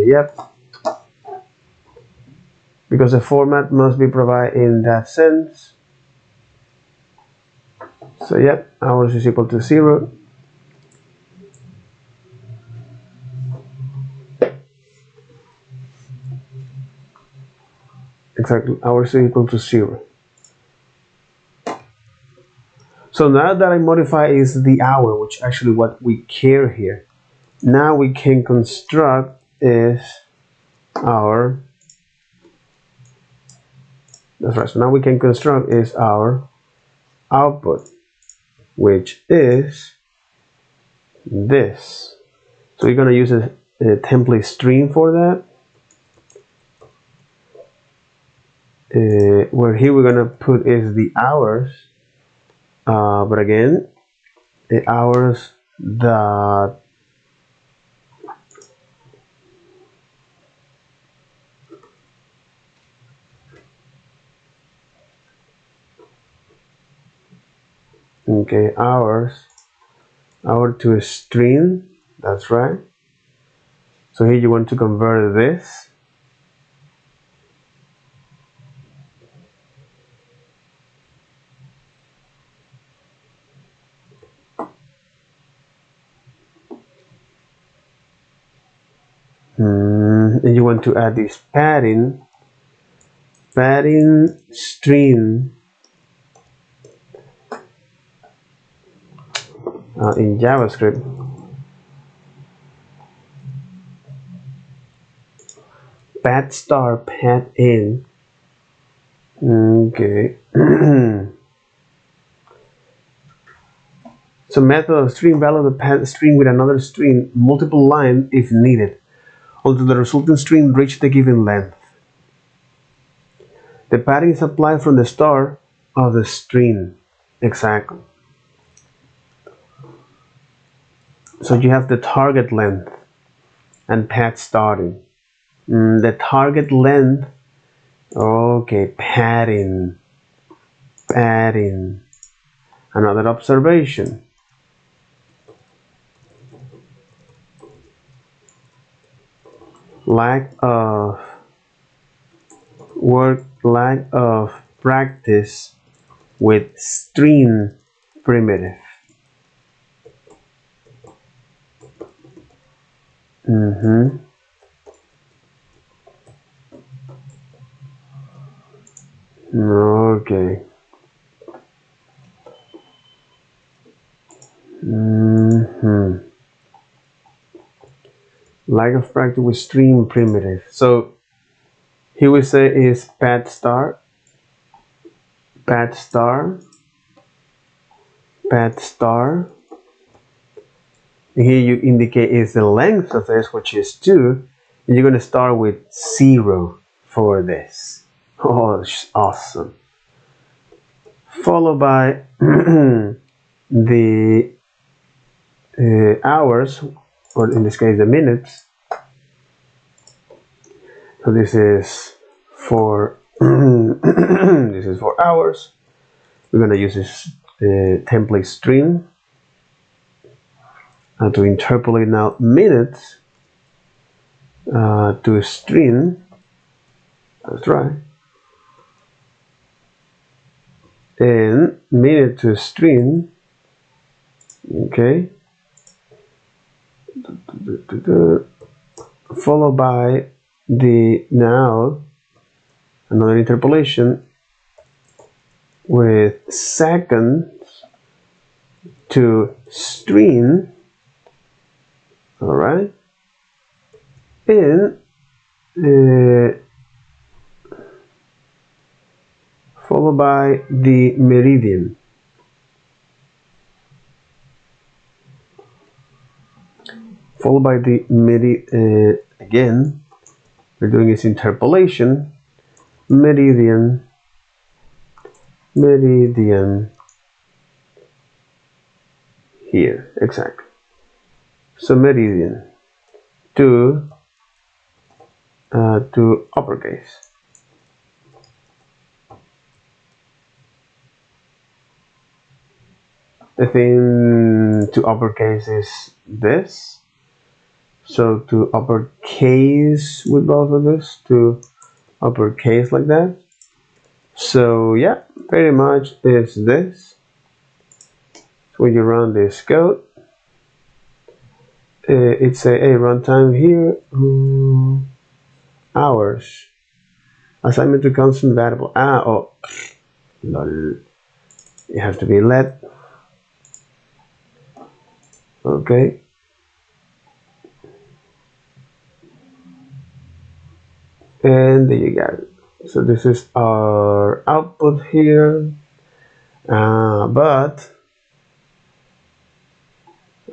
yep, because the format must be provided in that sense. So yep, hours is equal to 0. Exactly, hours is equal to 0. So now that I modify is the hour, which actually what we care here. Now we can construct is our, that's right, so now we can construct is our output, which is this. So we're going to use a template string for that. Where here we're going to put is the hours. But again, the hours that okay, hour to a string, that's right. So here you want to convert this. And you want to add this padding string in JavaScript. Pad star pad in. Okay. So method of string value the pad string with another string multiple line if needed until the resulting string reach the given length. The padding is applied from the start of the string. Exactly. So you have the target length and pad starting. The target length. Okay, padding. Another observation. Lack of practice with string primitive. Okay. Lack of practice with string primitive. So here we say is pad star. Here you indicate is the length of this, which is 2, and you're going to start with 0 for this. Oh, awesome. Followed by the hours, or in this case the minutes. So this is for this is for hours. We're going to use this template string to interpolate now minutes to a string. That's right. And minute to a string. Okay. Followed by the now another interpolation with seconds to string. All right. And followed by the meridian. Followed by the meridian. Again, we're doing this interpolation. Meridian, meridian, here, exactly. So meridian to uppercase. The thing to uppercase is this. So to uppercase with both of this, to uppercase like that. So yeah, pretty much is this. So when you run this code, it's a runtime here, hours, assignment to constant variable. Lol. It has to be let. Okay. And there you got it. So this is our output here. But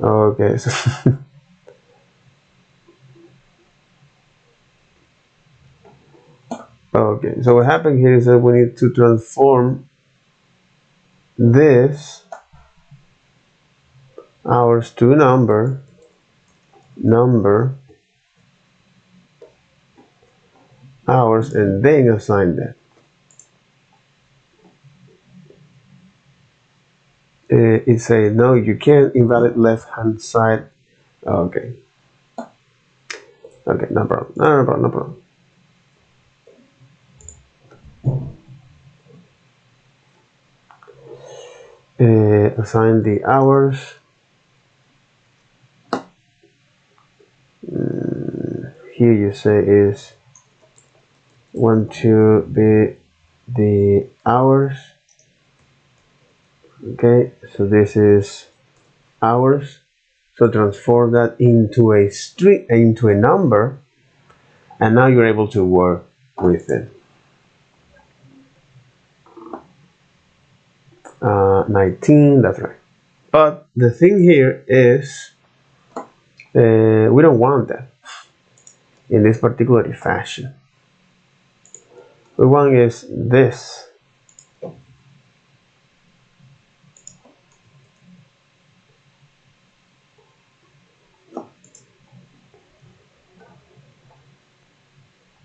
okay, so okay, so what happened here is that we need to transform this hours to number hours, and then assign that. It say no, you can't, invalid left hand side. Okay, no problem, no problem. Assign the hours. Here you say is want to be the hours. Okay, so this is hours. So transform that into a string, into a number, and now you're able to work with it. 19, that's right. But the thing here is we don't want that in this particular fashion. We want is this.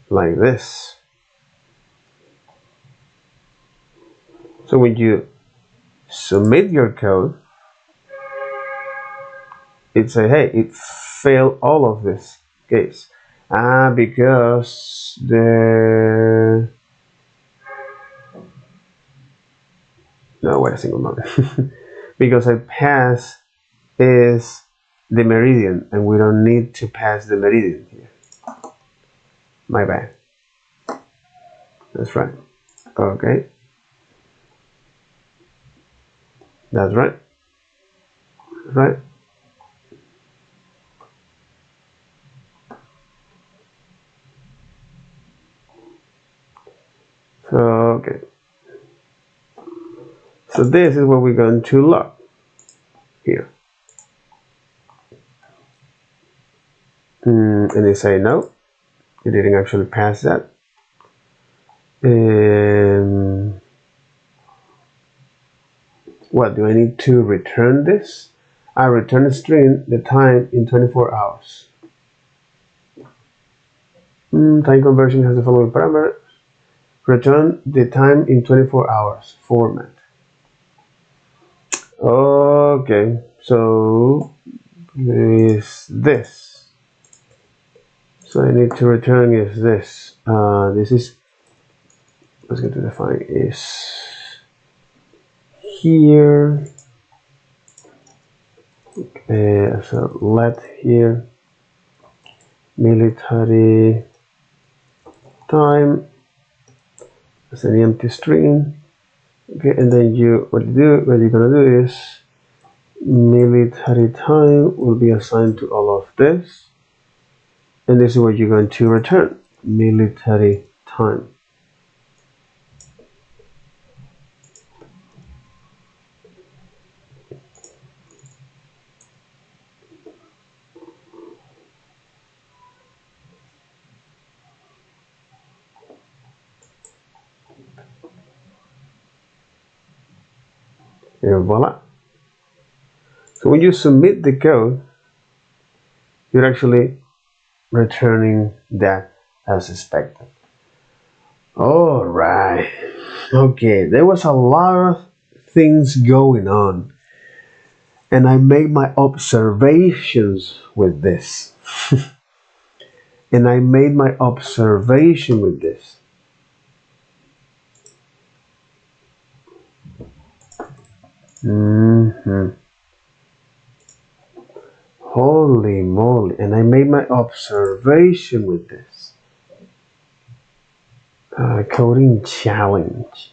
Like this. So when you submit your code, it say, hey, it failed all of this case. Because the no, wait a single moment. Because I pass is the meridian, and we don't need to pass the meridian here. My bad. That's right. Okay. That's right. Right. So, okay. So this is what we're going to log here. And they say no, you didn't actually pass that. What do I need to return this? I return a string, the time in 24 hours. Time conversion has the following parameter. Return the time in 24 hours format. Okay, so is this. So I need to return is this. This is, let's get to define is here. Okay, so let here military time as an empty string. Okay, and then what you're gonna do is military time will be assigned to all of this, and this is what you're going to return, military time. And voila. So when you submit the code, you're actually returning that as expected. All right. Okay, there was a lot of things going on, and I made my observations with this. And I made my observation with this. Holy moly. And I made my observation with this. Coding challenge.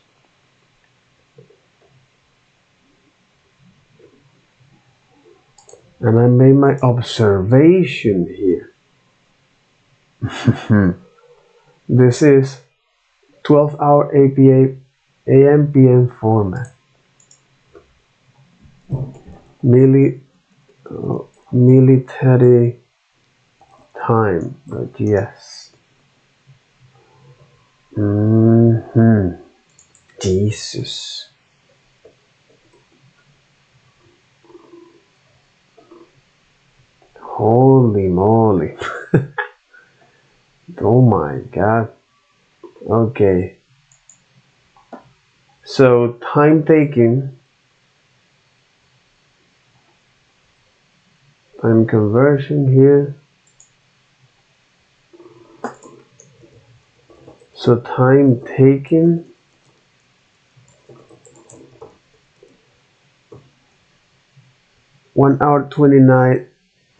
And I made my observation here. This is 12-hour APA AM PM format. Military time, but yes. Jesus. Holy moly. Oh my god. Okay. So time taking, time conversion here. So time taken, (1 hour 29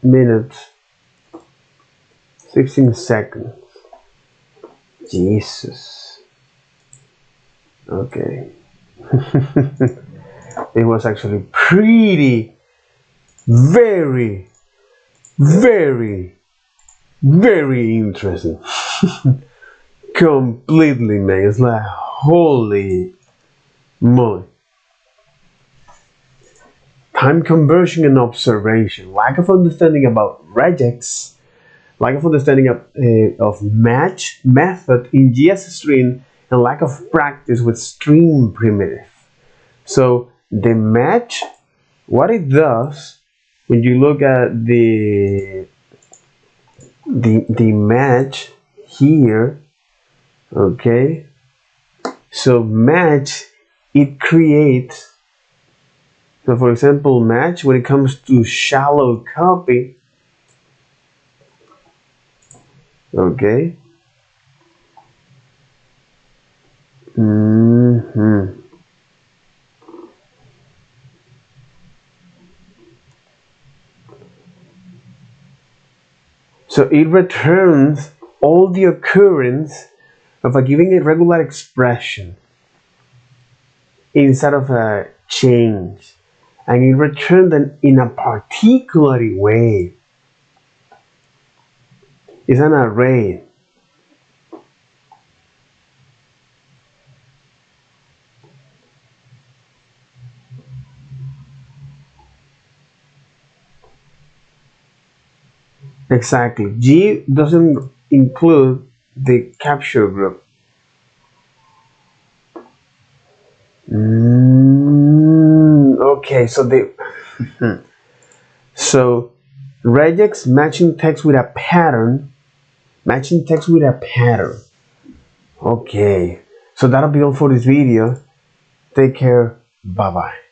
minutes 16 seconds. Jesus. Okay. It was actually pretty, very, very, very interesting. Completely, man. It's like, holy moly. Time conversion and observation. Lack of understanding about regex. Lack of understanding of match method in GS string, and lack of practice with string primitive. So the match, what it does, when you look at the match here, okay, so match, it creates, so for example, match, when it comes to shallow copy, okay, so it returns all the occurrence of a given irregular expression inside of a change, and it returns them in a particular way. It's an array. Exactly. G doesn't include the capture group. Okay, so so regex matching text with a pattern. Matching text with a pattern. Okay, so that'll be all for this video. Take care. Bye bye.